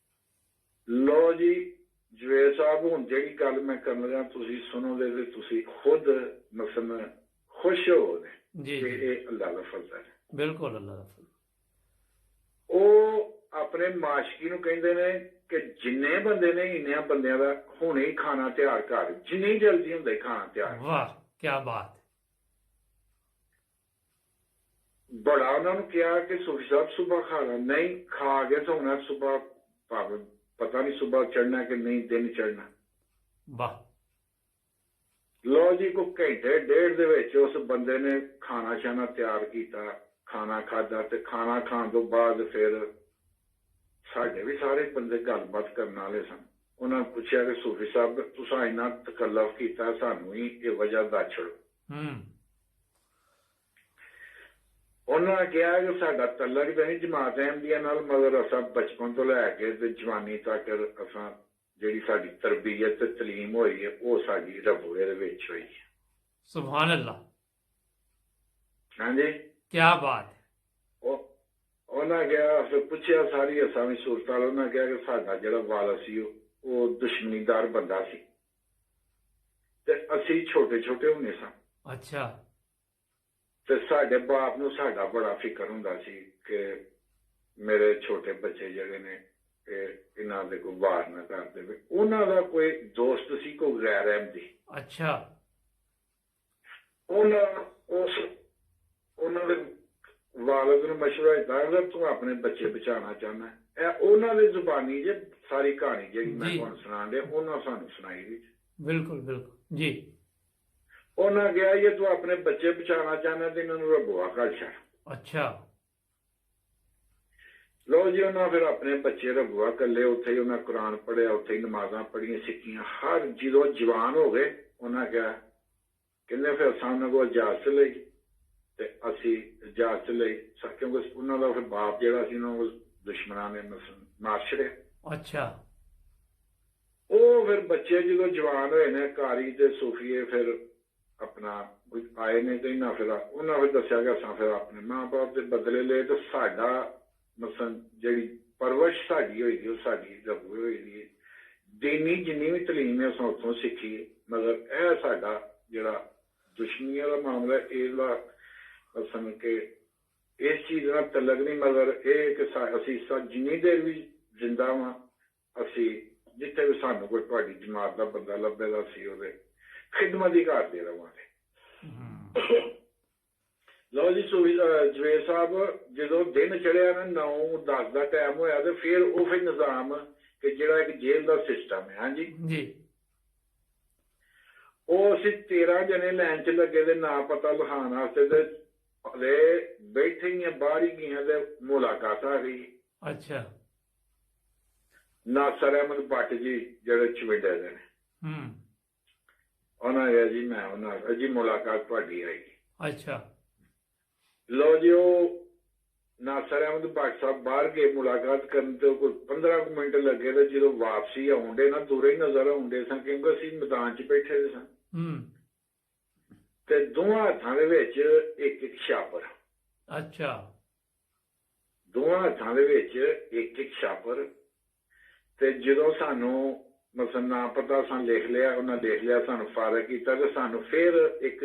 ਲੋ ਜੀ ਜਵੇਦ ਸਾਹਿਬ, ਹੁਣ ਜਿਹੜੀ ਗੱਲ ਮੈਂ ਕਰਨ ਲੱਗਾ ਤੁਸੀਂ ਸੁਣੋਗੇ ਤੇ ਤੁਸੀਂ ਖੁਦ ਮਸਲਨ ਖੁਸ਼ ਹੋਵੋਗੇ ਕਿ ਇਹ ਅੱਲਾਹ ਦਾ ਫਜ਼ਲ ਹੈ। ਬਿਲਕੁਲ ਅੱਲਾਹ ਦਾ ਫਜ਼ਲ। ਉਹ ਆਪਣੇ ਮਾਸ਼ਕੀ ਨੂੰ ਕਹਿੰਦੇ ਨੇ ਕਿ ਜਿੰਨੇ ਬੰਦੇ ਨੇ ਇੰਨਿਆਂ ਬੰਦਿਆਂ ਦਾ ਹੁਣੇ ਹੀ ਖਾਣਾ ਤਿਆਰ ਕਰ, ਜਿੰਨੀ ਜਲਦੀ ਹੁੰਦਾ ਖਾਣਾ ਤਿਆਰ। ਵਾਹ ਕੀ ਬਾਤ। ਬੜਾ ਉਹਨਾਂ ਨੂੰ ਕਿਹਾ ਕਿ ਸੂਫੀ ਸਾਹਿਬ ਸੁਬਹ ਖਾਣਾ ਨਹੀਂ ਖਾ ਕੇ ਸੋਣਾ, ਸੁਬਹ ਭਾਵੇਂ ਪਤਾ ਨਹੀਂ ਸੁਬਹ ਚੜਨਾ ਕਿ ਨਹੀਂ ਦਿਨ ਚੜਨਾ। ਵਾਹ। ਲੋ ਜੀ ਕੋਈ ਘੰਟੇ ਡੇਢ ਦੇ ਵਿੱਚ ਉਸ ਬੰਦੇ ਨੇ ਖਾਣਾ ਛਾਣਾ ਤਿਆਰ ਕੀਤਾ, ਖਾਣਾ ਖਾਧਾ ਤੇ ਖਾਣਾ ਖਾਣ ਤੋਂ ਬਾਅਦ ਫਿਰ ਸਾਡੇ ਵੀ ਸਾਰੇ ਬੰਦੇ ਗੱਲਬਾਤ ਕਰਨ ਵਾਲੇ ਸਨ। ਉਹਨਾਂ ਨੇ ਪੁੱਛਿਆ ਕਿ ਸੂਫੀ ਸਾਹਿਬ ਤੁਸੀਂ ਇੰਨਾ ਤਕੱਲਫ ਕੀਤਾ, ਸਾਨੂੰ ਹੀ ਇਹ ਵਜ੍ਹਾ ਦੱਸ ਛੜੋ। ਉਹਨਾਂ ਨੇ ਕਿਹਾ ਕਿ ਸਾਡਾ ਤਲਕ ਤਾਂ ਨਹੀਂ ਜਮਾਤ ਅਹਿਮਦੀਆ ਨਾਲ, ਮਗਰ ਅਸਾਂ ਬਚਪਨ ਤੋਂ ਲੈ ਕੇ ਤੇ ਜਵਾਨੀ ਤੱਕ ਅਸਾਂ ਜਿਹੜੀ ਸਾਡੀ ਤਰਬੀਅਤ ਤੇ ਤਲੀਮ ਹੋਈ ਹੈ ਉਹ ਸਾਡੀ ਰਬੋਏ ਦੇ ਵਿੱਚ ਹੋਈ ਹੈ। ਸੁਭਾਨ ਅੱਲਾਹ। ਹਾਂਜੀ, ਕੀ ਬਾਤ। ਉਹਨਾਂ ਕਿਹਾ ਫਿਰ ਪੁੱਛਿਆ ਸਾਰੀ ਅਸਾਮੀ ਸੂਰਤ ਵਾਲ। ਉਹਨਾਂ ਕਿਹਾ ਕਿ ਸਾਡਾ ਜਿਹੜਾ ਵਾਲਾ ਸੀ ਉਹ ਦੁਸ਼ਮਣੀਦਾਰ ਬੰਦਾ ਸੀ ਤੇ ਅਸੀਂ ਛੋਟੇ ਛੋਟੇ ਹੁੰਦੇ ਸਾਂ। ਅੱਛਾ। ਤੇ ਸਾਡੇ ਬਾਪ ਨੂੰ ਸਾਡਾ ਬੜਾ ਫਿਕਰ ਹੁੰਦਾ ਸੀ ਕਿ ਮੇਰੇ ਛੋਟੇ ਬੱਚੇ ਜਿਹੜੇ ਨੇ ਇਹਨਾਂ ਦੇ ਕੋਈ ਵਾਰ ਨਾ ਕਰ ਦੇਵੇ। ਉਹਨਾਂ ਦਾ ਕੋਈ ਦੋਸਤ ਸੀ, ਕੋਈ ਗੈਰ ਅਹਿਮਦੀ। ਅੱਛਾ। ਉਹਨਾਂ ਦੇ ਵਾਲਦ ਨੂੰ ਮਸ਼ਵਰਾ ਦਿੱਤਾ ਕਿ ਤੂੰ ਆਪਣੇ ਬੱਚੇ ਬਚਾਉਣਾ ਚਾਹੁੰਦਾ। ਇਹ ਉਹਨਾਂ ਦੀ ਜ਼ੁਬਾਨੀ ਜੇ ਸਾਰੀ ਕਹਾਣੀ ਜਿਹੜੀ ਮੈਂ ਤੁਹਾਨੂੰ ਸੁਣਾਉਣ ਡਿਆ ਉਹਨਾਂ ਸਾਨੂੰ ਸੁਣਾਈ ਦੀ। ਬਿਲਕੁਲ ਬਿਲਕੁਲ ਜੀ। ਉਹਨਾਂ ਕਿਹਾ ਜੇ ਤੂੰ ਆਪਣੇ ਬੱਚੇ ਬਚਾਉਣਾ ਚਾਹੁੰਦਾ ਤੇ ਇਹਨਾਂ ਨੂੰ ਰਬੋਆ ਘੱਲ ਛੱਡ। ਅੱਛਾ। ਲਓ ਜੀ, ਉਹਨਾਂ ਫਿਰ ਆਪਣੇ ਬੱਚੇ ਰਗੂਆ ਕੱਲੇ, ਉੱਥੇ ਹੀ ਉਹਨਾਂ ਕੁਰਾਨ ਪੜ੍ਹਿਆ, ਉੱਥੇ ਹੀ ਨਮਾਜ਼ਾਂ ਪੜ੍ਹੀਆਂ ਸਿੱਖੀਆਂ। ਹਰ ਜਦੋਂ ਜਵਾਨ ਹੋ ਗਏ ਉਹਨਾਂ ਕਿਹਾ, ਕਹਿੰਦੇ ਫਿਰ ਅਸਾਂ ਉਹਨਾਂ ਕੋਲ ਇਜਾਜ਼ਤ ਲਈ ਤੇ ਅਸੀਂ ਇਜਾਜ਼ਤ ਲਈ, ਕਿਉਂਕਿ ਉਹਨਾਂ ਦਾ ਫਿਰ ਬਾਪ ਜਿਹੜਾ ਸੀ ਉਹਨਾਂ ਨੂੰ ਦੁਸ਼ਮਣਾਂ ਨੇ ਮਾਰ ਛੜਿਆ। ਅੱਛਾ। ਉਹ ਫਿਰ ਬੱਚੇ ਜਦੋਂ ਜਵਾਨ ਹੋਏ ਨੇ, ਕਾਰੀ ਤੇ ਸੂਫੀਏ ਫਿਰ ਆਪਣਾ ਆਏ ਨੇ, ਤੇ ਇਹਨਾਂ ਫਿਰ ਉਹਨਾਂ ਫਿਰ ਦੱਸਿਆ ਕਿ ਅਸਾਂ ਫਿਰ ਆਪਣੇ ਮਾਂ ਬਾਪ ਦੇ ਬਦਲੇ ਲਏ, ਤੇ ਸਾਡਾ ਮਸਲ ਜਿਹੜੀ ਪਰਵਰਿਸ਼ ਸਾਡੀ ਹੋਈ ਦੀ ਉਹ ਸਾਡੀ ਰੱਬੂ ਹੋਈ ਦੀ ਹੈ। ਦੀਨੀ ਜਿੰਨੀ ਵੀ ਤਲੀਮ ਹੈ ਅਸਾਂ ਉੱਥੋਂ ਸਿੱਖੀ, ਮਗਰ ਇਹ ਸਾਡਾ ਜਿਹੜਾ ਦੁਸ਼ਮਣੀਆਂ ਦਾ ਮਾਮਲਾ ਇਹਦਾ ਅਸਲ ਕਿ ਇਸ ਚੀਜ਼ ਨਾਲ ਤਲਕ ਨਹੀਂ, ਮਗਰ ਇਹ ਕਿ ਅਸੀਂ ਜਿੰਨੀ ਦੇਰ ਵੀ ਜ਼ਿੰਦਾ ਵਾਂ, ਅਸੀਂ ਜਿੱਥੇ ਵੀ ਸਾਨੂੰ ਕੋਈ ਤੁਹਾਡੀ ਜਮਾਤ ਦਾ ਬੰਦਾ ਲੱਭੇਗਾ ਅਸੀਂ ਉਹਦੇ ਖਿਦਮਤ ਹੀ ਕਰਦੇ ਰਵਾਂਗੇ। ਲਓ ਜੀ, ਜਵੇਦ ਸਾਹਿਬ ਜਦੋਂ ਦਿਨ ਚੜਿਆ ਨਾ 9-10 ਦਾ ਟਾਈਮ ਹੋਇਆ, ਤੇ ਫਿਰ ਉਹ ਫਿਰ ਨਿਜ਼ਾਮ ਕਿ ਜਿਹੜਾ ਇੱਕ ਜੇਲ੍ਹ ਦਾ ਸਿਸਟਮ ਹੈ, ਹਾਂਜੀ ਜੀ, ਉਹ ਅਸੀਂ 13 ਜਣੇ ਲਾਈਨ 'ਚ ਲੱਗੇ ਦੇ ਨਾਂ ਪਤਾ ਲਿਖਾਉਣ ਵਾਸਤੇ, ਤੇ ਬੈਠੇ ਹੀ ਬਾਹਰ ਹੀ ਗਈਆਂ ਤੇ ਮੁਲਾਕਾਤ ਆ ਗਈ। ਅੱਛਾ। ਨਾਸਰ ਅਹਿਮਦ ਭੱਟ ਜੀ ਜਿਹੜੇ ਚਵਿੰਡੇ ਦੇ ਨੇ, ਉਹਨਾਂ ਕਿਹਾ ਜੀ ਮੈਂ ਉਹਨਾਂ ਜੀ ਮੁਲਾਕਾਤ ਤੁਹਾਡੀ ਆਏਗੀ। ਅੱਛਾ। ਲਓ ਜੀ, ਉਹ ਨਾਸਰ ਅਹਿਮਦ ਭੱਟ ਸਾਹਿਬ ਬਾਹਰ ਗਏ ਮੁਲਾਕਾਤ ਕਰਨ ਤੇ ਕੋਈ 15 ਮਿੰਟ ਲੱਗੇ, ਤੇ ਜਦੋਂ ਵਾਪਸੀ ਆਉਂਦੇ ਨਾ ਦੂਰੇ ਹੀ ਨਜ਼ਰ ਆਉਂਦੇ ਸਨ, ਕਿਉਂਕਿ ਅਸੀਂ ਮੈਦਾਨ 'ਚ ਬੈਠੇ ਦੇ ਸਾਂ, ਤੇ ਦੋਵਾਂ ਹੱਥਾਂ ਦੇ ਵਿੱਚ ਇੱਕ ਛਾਪਰ। ਅੱਛਾ। ਦੋਵਾਂ ਹੱਥਾਂ ਦੇ ਵਿੱਚ ਇੱਕ ਛਾਪਰ, ਤੇ ਜਦੋਂ ਸਾਨੂੰ ਮਸਲ ਨਾ ਪਤਾ ਸਾਂ ਲਿਖ ਲਿਆ, ਉਹਨਾਂ ਲਿਖ ਲਿਆ, ਸਾਨੂੰ ਫਾਰਗ ਕੀਤਾ, ਤੇ ਸਾਨੂੰ ਫਿਰ ਇੱਕ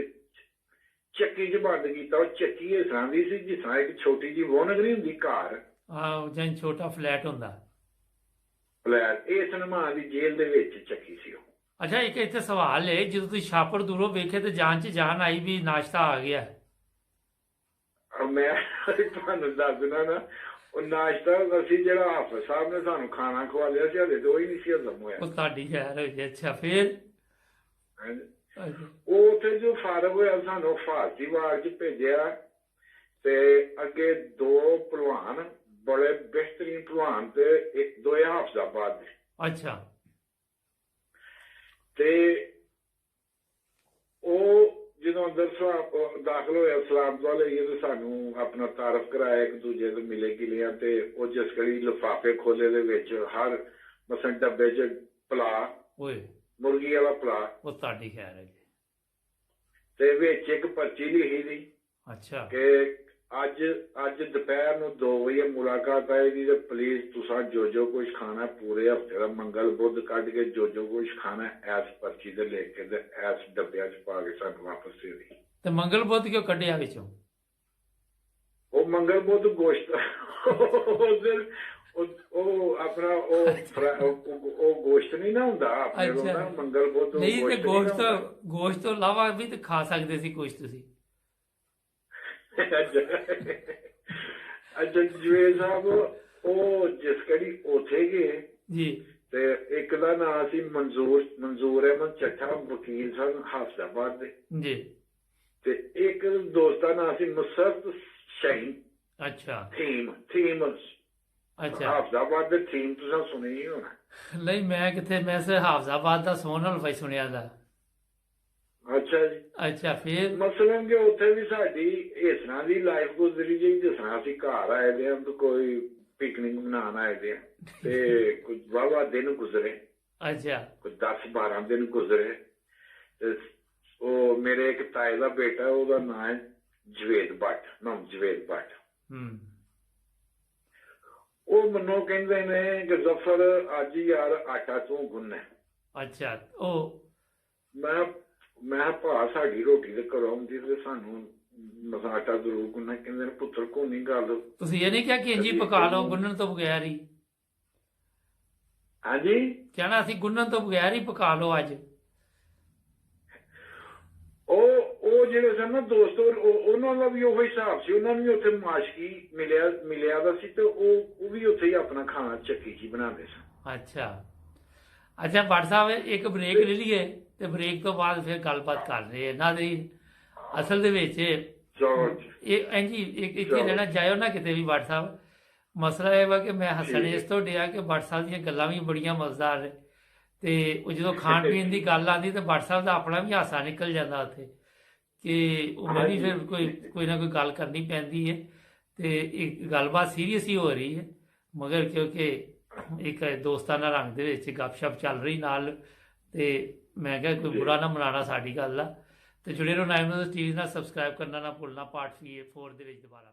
ਚੱਕੀ 'ਚ ਬੰਦ ਕੀਤਾ। ਉਹ ਚੱਕੀ ਇਸ ਤਰ੍ਹਾਂ ਦੀ ਸੀ ਜਿਸ ਤਰ੍ਹਾਂ ਇੱਕ ਛੋਟੀ ਜਿਹੀ ਵੋਨਗ ਨਹੀਂ ਹੁੰਦੀ ਘਰ, ਜਾਂ ਛੋਟਾ ਫਲੈਟ ਹੁੰਦਾ ਫਲੈਟ, ਇਹ ਸਨਮਾਨ ਦੀ ਜੇਲ੍ਹ ਦੇ ਵਿੱਚ ਚੱਕੀ ਸੀ ਉਹ। ਅੱਛਾ, ਇੱਕ ਇੱਥੇ ਸਵਾਲ ਹੈ, ਜਦੋਂ ਤੁਸੀਂ ਛਾਪਰ ਦੂਰੋਂ ਵੇਖੇ ਤੇ ਜਾਨ 'ਚ ਜਾਨ ਆਈ ਵੀ ਨਾਸ਼ਤਾ ਆ ਗਿਆ? ਮੈਂ ਤੁਹਾਨੂੰ ਦੱਸ ਦਿੰਦਾ ਨਾ, ਉਹ ਨਾਸ਼ਤਾ ਅਸੀਂ ਜਿਹੜਾ ਹਾਫਿਜ਼ ਸਾਹਿਬ ਨੇ ਸਾਨੂੰ ਖਾਣਾ ਖਵਾ ਲਿਆ ਸੀ, ਹਲੇ ਤਾਂ ਉਹ ਹੀ ਨਹੀਂ ਸੀ ਹਜ਼ਮ ਹੋਇਆ। ਉਹ ਤੁਹਾਡੀ ਖੈਰ ਹੋਈ। ਅੱਛਾ, ਫਿਰ ਉਹ ਉੱਥੇ ਜੋ ਫਾਰਗ ਹੋਇਆ ਸਾਨੂੰ ਫਾਰਸੀ ਵਾਰਡ 'ਚ ਭੇਜਿਆ, ਤੇ ਅੱਗੇ 2 ਭਲਵਾਨ, ਬੜੇ ਬਿਹਤਰੀਨ ਭਲਵਾਨ, ਤੇ 2 ਹਾਫਿਜ਼ਾਬਾਦ ਦੇ। ਅੱਛਾ। ਤੇ ਉਹ ਜਦੋਂ ਅੰਦਰ ਦਾਖਲ ਹੋਇਆ ਸਲਾਮ ਦੁਆ ਲਈ, ਤੇ ਸਾਨੂੰ ਆਪਣਾ ਤਾਰਫ ਕਰਾਇਆ, ਇੱਕ ਦੂਜੇ ਤੋਂ ਮਿਲੇ ਗਿਲਿਆਂ, ਤੇ ਉਹ ਜਿਸ ਘੜੀ ਲਿਫਾਫੇ ਖੋਲੇ ਦੇ ਵਿੱਚ ਹਰ ਮਸਲ ਡੱਬੇ 'ਚ ਪਲਾ, ਓਏ ਮੁਰਗੀ ਵਾਲਾ ਪਲਾ, ਉਹ ਤੁਹਾਡੀ ਖੈਰ ਹੈ ਜੀ, ਤੇ ਵਿੱਚ ਇੱਕ ਪਰਚੀ ਲਿਖੀ ਸੀ। ਅੱਛਾ। ਕਿ ਅੱਜ ਦੁਪਹਿਰ ਨੂੰ 2 ਵਜੇ ਮੁਲਾਕਾਤ ਆਏਗੀ, ਤੇ ਪਲੀਜ਼ ਤੁਸੀਂ ਜੋ ਕੁਝ ਖਾਣਾ ਪੂਰੇ ਹਫਤੇ ਦਾ ਮੰਗਲ ਬੁੱਧ ਕੱਢ ਕੇ ਜੋ ਕੁਝ ਖਾਣਾ ਐਸ ਪਰਚੀ ਤੇ ਲਿਖ ਕੇ ਤੇ ਐਸ ਡੱਬਿਆਂ 'ਚ ਪਾ ਕੇ ਸਾਨੂੰ ਵਾਪਸ ਦੇ ਦੇ। ਤੇ ਮੰਗਲ ਬੁੱਧ ਕਿਉਂ ਕੱਢਿਆ ਵਿੱਚੋਂ? ਉਹ ਮੰਗਲ ਬੁੱਧ ਗੋਸ਼ਤ ਉਹ ਆਪਣਾ ਉਹ ਗੋਸ਼ਤ ਨਹੀਂ ਨਾ ਹੁੰਦਾ ਆਪਣੇ ਕੋਲ ਨਾ, ਮੰਗਲ ਬੁੱਧ ਨਹੀਂ, ਤੇ ਗੋਸ਼ਤ ਤੋਂ ਇਲਾਵਾ ਵੀ ਤੇ ਖਾ ਸਕਦੇ ਸੀ ਕੁਝ ਤੁਸੀਂ। ਅੱਛਾ ਜਵੇਦ ਸਾਹਿਬ, ਉਹ ਜਿਸ ਘੜੀ ਉੱਥੇ ਗਏ ਜੀ, ਤੇ ਇੱਕ ਦਾ ਨਾਂ ਸੀ ਮਨਜ਼ੂਰ ਅਹਿਮਦ ਚੱਠਾ, ਵਕੀਲ ਸਨ ਹਾਫਿਜ਼ਾਬਾਦ ਦੇ ਜੀ, ਤੇ ਇੱਕ ਦੋਸਤ ਦਾ ਨਾਂ ਸੀ ਮੁਸਰਤ ਸ਼ਹੀਨ। ਅੱਛਾ। ਥੀਮ ਅੱਛਾ। ਹਾਫਿਜ਼ਾਬਾਦ ਦੇ ਥੀਮ ਤੁਸੀਂ ਸੁਣੀ ਹੀ ਹੋਣਾ। ਨਹੀਂ, ਮੈਂ ਕਿੱਥੇ, ਮੈਂ ਸਿਰ ਹਾਫਿਜ਼ਾਬਾਦ ਦਾ ਸੋਨ ਹਲਵਾ ਸੁਣਿਆ ਦਾ। ਅੱਛਾ ਜੀ। ਅੱਛਾ, ਫਿਰ ਮਸਲਨ ਕਿ ਉੱਥੇ ਵੀ ਸਾਡੀ ਇਸ ਤਰ੍ਹਾਂ ਦੀ ਲਾਈਫ ਗੁਜ਼ਰੀ ਜੀ, ਜਿਸ ਤਰ੍ਹਾਂ ਅਸੀਂ ਘਰ ਆਏ ਦੇ ਹਾਂ, ਕੋਈ ਪਿਕਨਿਕ ਮਨਾਉਣ ਆਏ ਦੇ ਹਾਂ, ਤੇ ਕੁਝ ਵਾਹਵਾ ਦਿਨ ਗੁਜ਼ਰੇ। ਅੱਛਾ। ਕੋਈ 10-12 ਦਿਨ ਗੁਜ਼ਰੇ, ਤੇ ਉਹ ਮੇਰੇ ਇੱਕ ਤਾਏ ਦਾ ਬੇਟਾ, ਉਹਦਾ ਨਾਂ ਹੈ ਜਵੇਦ ਭੱਟ। ਉਹ ਮੈਨੂੰ ਕਹਿੰਦੇ ਨੇ ਕਿ ਜ਼ਫਰ ਅੱਜ ਯਾਰ ਆਟਾ ਤੂੰ ਗੁੰਨ੍ਹ। ਅੱਛਾ। ਉਹ ਮੈਂ ਭਾ ਸਾਡੀ ਰੋਟੀ ਤੇ ਘਰੋਂ ਆਉਂਦੀ ਤੇ ਸਾਨੂੰ ਆਟਾ ਜ਼ਰੂਰ ਗੁੰਨ੍ਹਣਾ। ਕਹਿੰਦੇ ਨੇ ਪੁੱਤਰ ਕੋ ਨਹੀਂ ਗੱਲ, ਤੁਸੀਂ ਇਹ ਨਹੀਂ ਕਿਹਾ ਕਿ ਇੰਜੀ ਪਕਾ ਲਓ ਗੁੰਨਣ ਤੋਂ ਬਗੈਰ ਹੀ? ਹਾਂਜੀ, ਕਹਿਣਾ ਅਸੀਂ ਗੁੰਨਣ ਤੋਂ ਬਗੈਰ ਹੀ ਪਕਾ ਲਓ ਅੱਜ। ਉਹ ਜਿਹੜੇ ਸਨ ਨਾ ਦੋਸਤ, ਉਹਨਾਂ ਦਾ ਵੀ ਉਹੀ ਹਿਸਾਬ ਸੀ, ਉਹਨਾਂ ਨੂੰ ਵੀ ਉੱਥੇ ਮਾਸ਼ਕੀ ਮਿਲਿਆ ਦਾ ਸੀ, ਤੇ ਉਹ ਵੀ ਉੱਥੇ ਹੀ ਆਪਣਾ ਖਾਣਾ ਚੱਕੀ 'ਚ ਬਣਾਉਂਦੇ ਸਨ। ਅੱਛਾ ਭੱਟ ਸਾਹਿਬ, ਇੱਕ ਬ੍ਰੇਕ ਲੈ ਲਈਏ, ਤੇ ਬ੍ਰੇਕ ਤੋਂ ਬਾਅਦ ਫਿਰ ਗੱਲਬਾਤ ਕਰ ਰਹੇ ਇਹਨਾਂ ਦੀ। ਅਸਲ ਦੇ ਵਿੱਚ ਇਹ ਇੰਜੀ ਇੱਥੇ ਰਹਿਣਾ ਜਾਇਓ ਨਾ ਕਿਤੇ ਵੀ ਭੱਟ ਸਾਹਿਬ, ਮਸਲਾ ਇਹ ਵਾ ਕਿ ਮੈਂ ਹੱਸਣ ਜੀ। ਇਸ ਤੋਂ ਡਿਆ ਕਿ ਭੱਟ ਸਾਹਿਬ ਦੀਆਂ ਗੱਲਾਂ ਵੀ ਬੜੀਆਂ ਮਜ਼ੇਦਾਰ ਨੇ ਤੇ ਉਹ ਜਦੋਂ ਖਾਣ ਪੀਣ ਦੀ ਗੱਲ ਆਉਂਦੀ ਤੇ ਭੱਟ ਸਾਹਿਬ ਦਾ ਆਪਣਾ ਵੀ ਹਾਸਾ ਨਿਕਲ ਜਾਂਦਾ ਉੱਥੇ ਕਿ ਉਹ ਮੈਂ ਵੀ ਫਿਰ ਕੋਈ ਨਾ ਕੋਈ ਗੱਲ ਕਰਨੀ ਪੈਂਦੀ ਹੈ ਤੇ ਇੱਕ ਗੱਲਬਾਤ ਸੀਰੀਅਸ ਹੀ ਹੋ ਰਹੀ ਹੈ ਮਗਰ ਕਿਉਂਕਿ ਇੱਕ ਦੋਸਤਾਨਾ ਰੰਗ ਦੇ ਵਿੱਚ ਗੱਪਸ਼ਪ ਚੱਲ ਰਹੀ ਨਾਲ ਤੇ ਮੈਂ ਕਿਹਾ ਕੋਈ ਬੁਰਾ ਨਾ ਮਨਾਣਾ ਸਾਡੀ ਗੱਲ ਦਾ ਤੇ ਜੁੜੇ ਰਹੋ 9 ਨਿਊਜ਼ ਟੀਵੀ ਨਾਲ ਸਬਸਕ੍ਰਾਈਬ ਕਰਨਾ ਨਾ ਭੁੱਲਣਾ ਪਾਰਟ 4 ਦੇ ਵਿੱਚ ਦੁਬਾਰਾ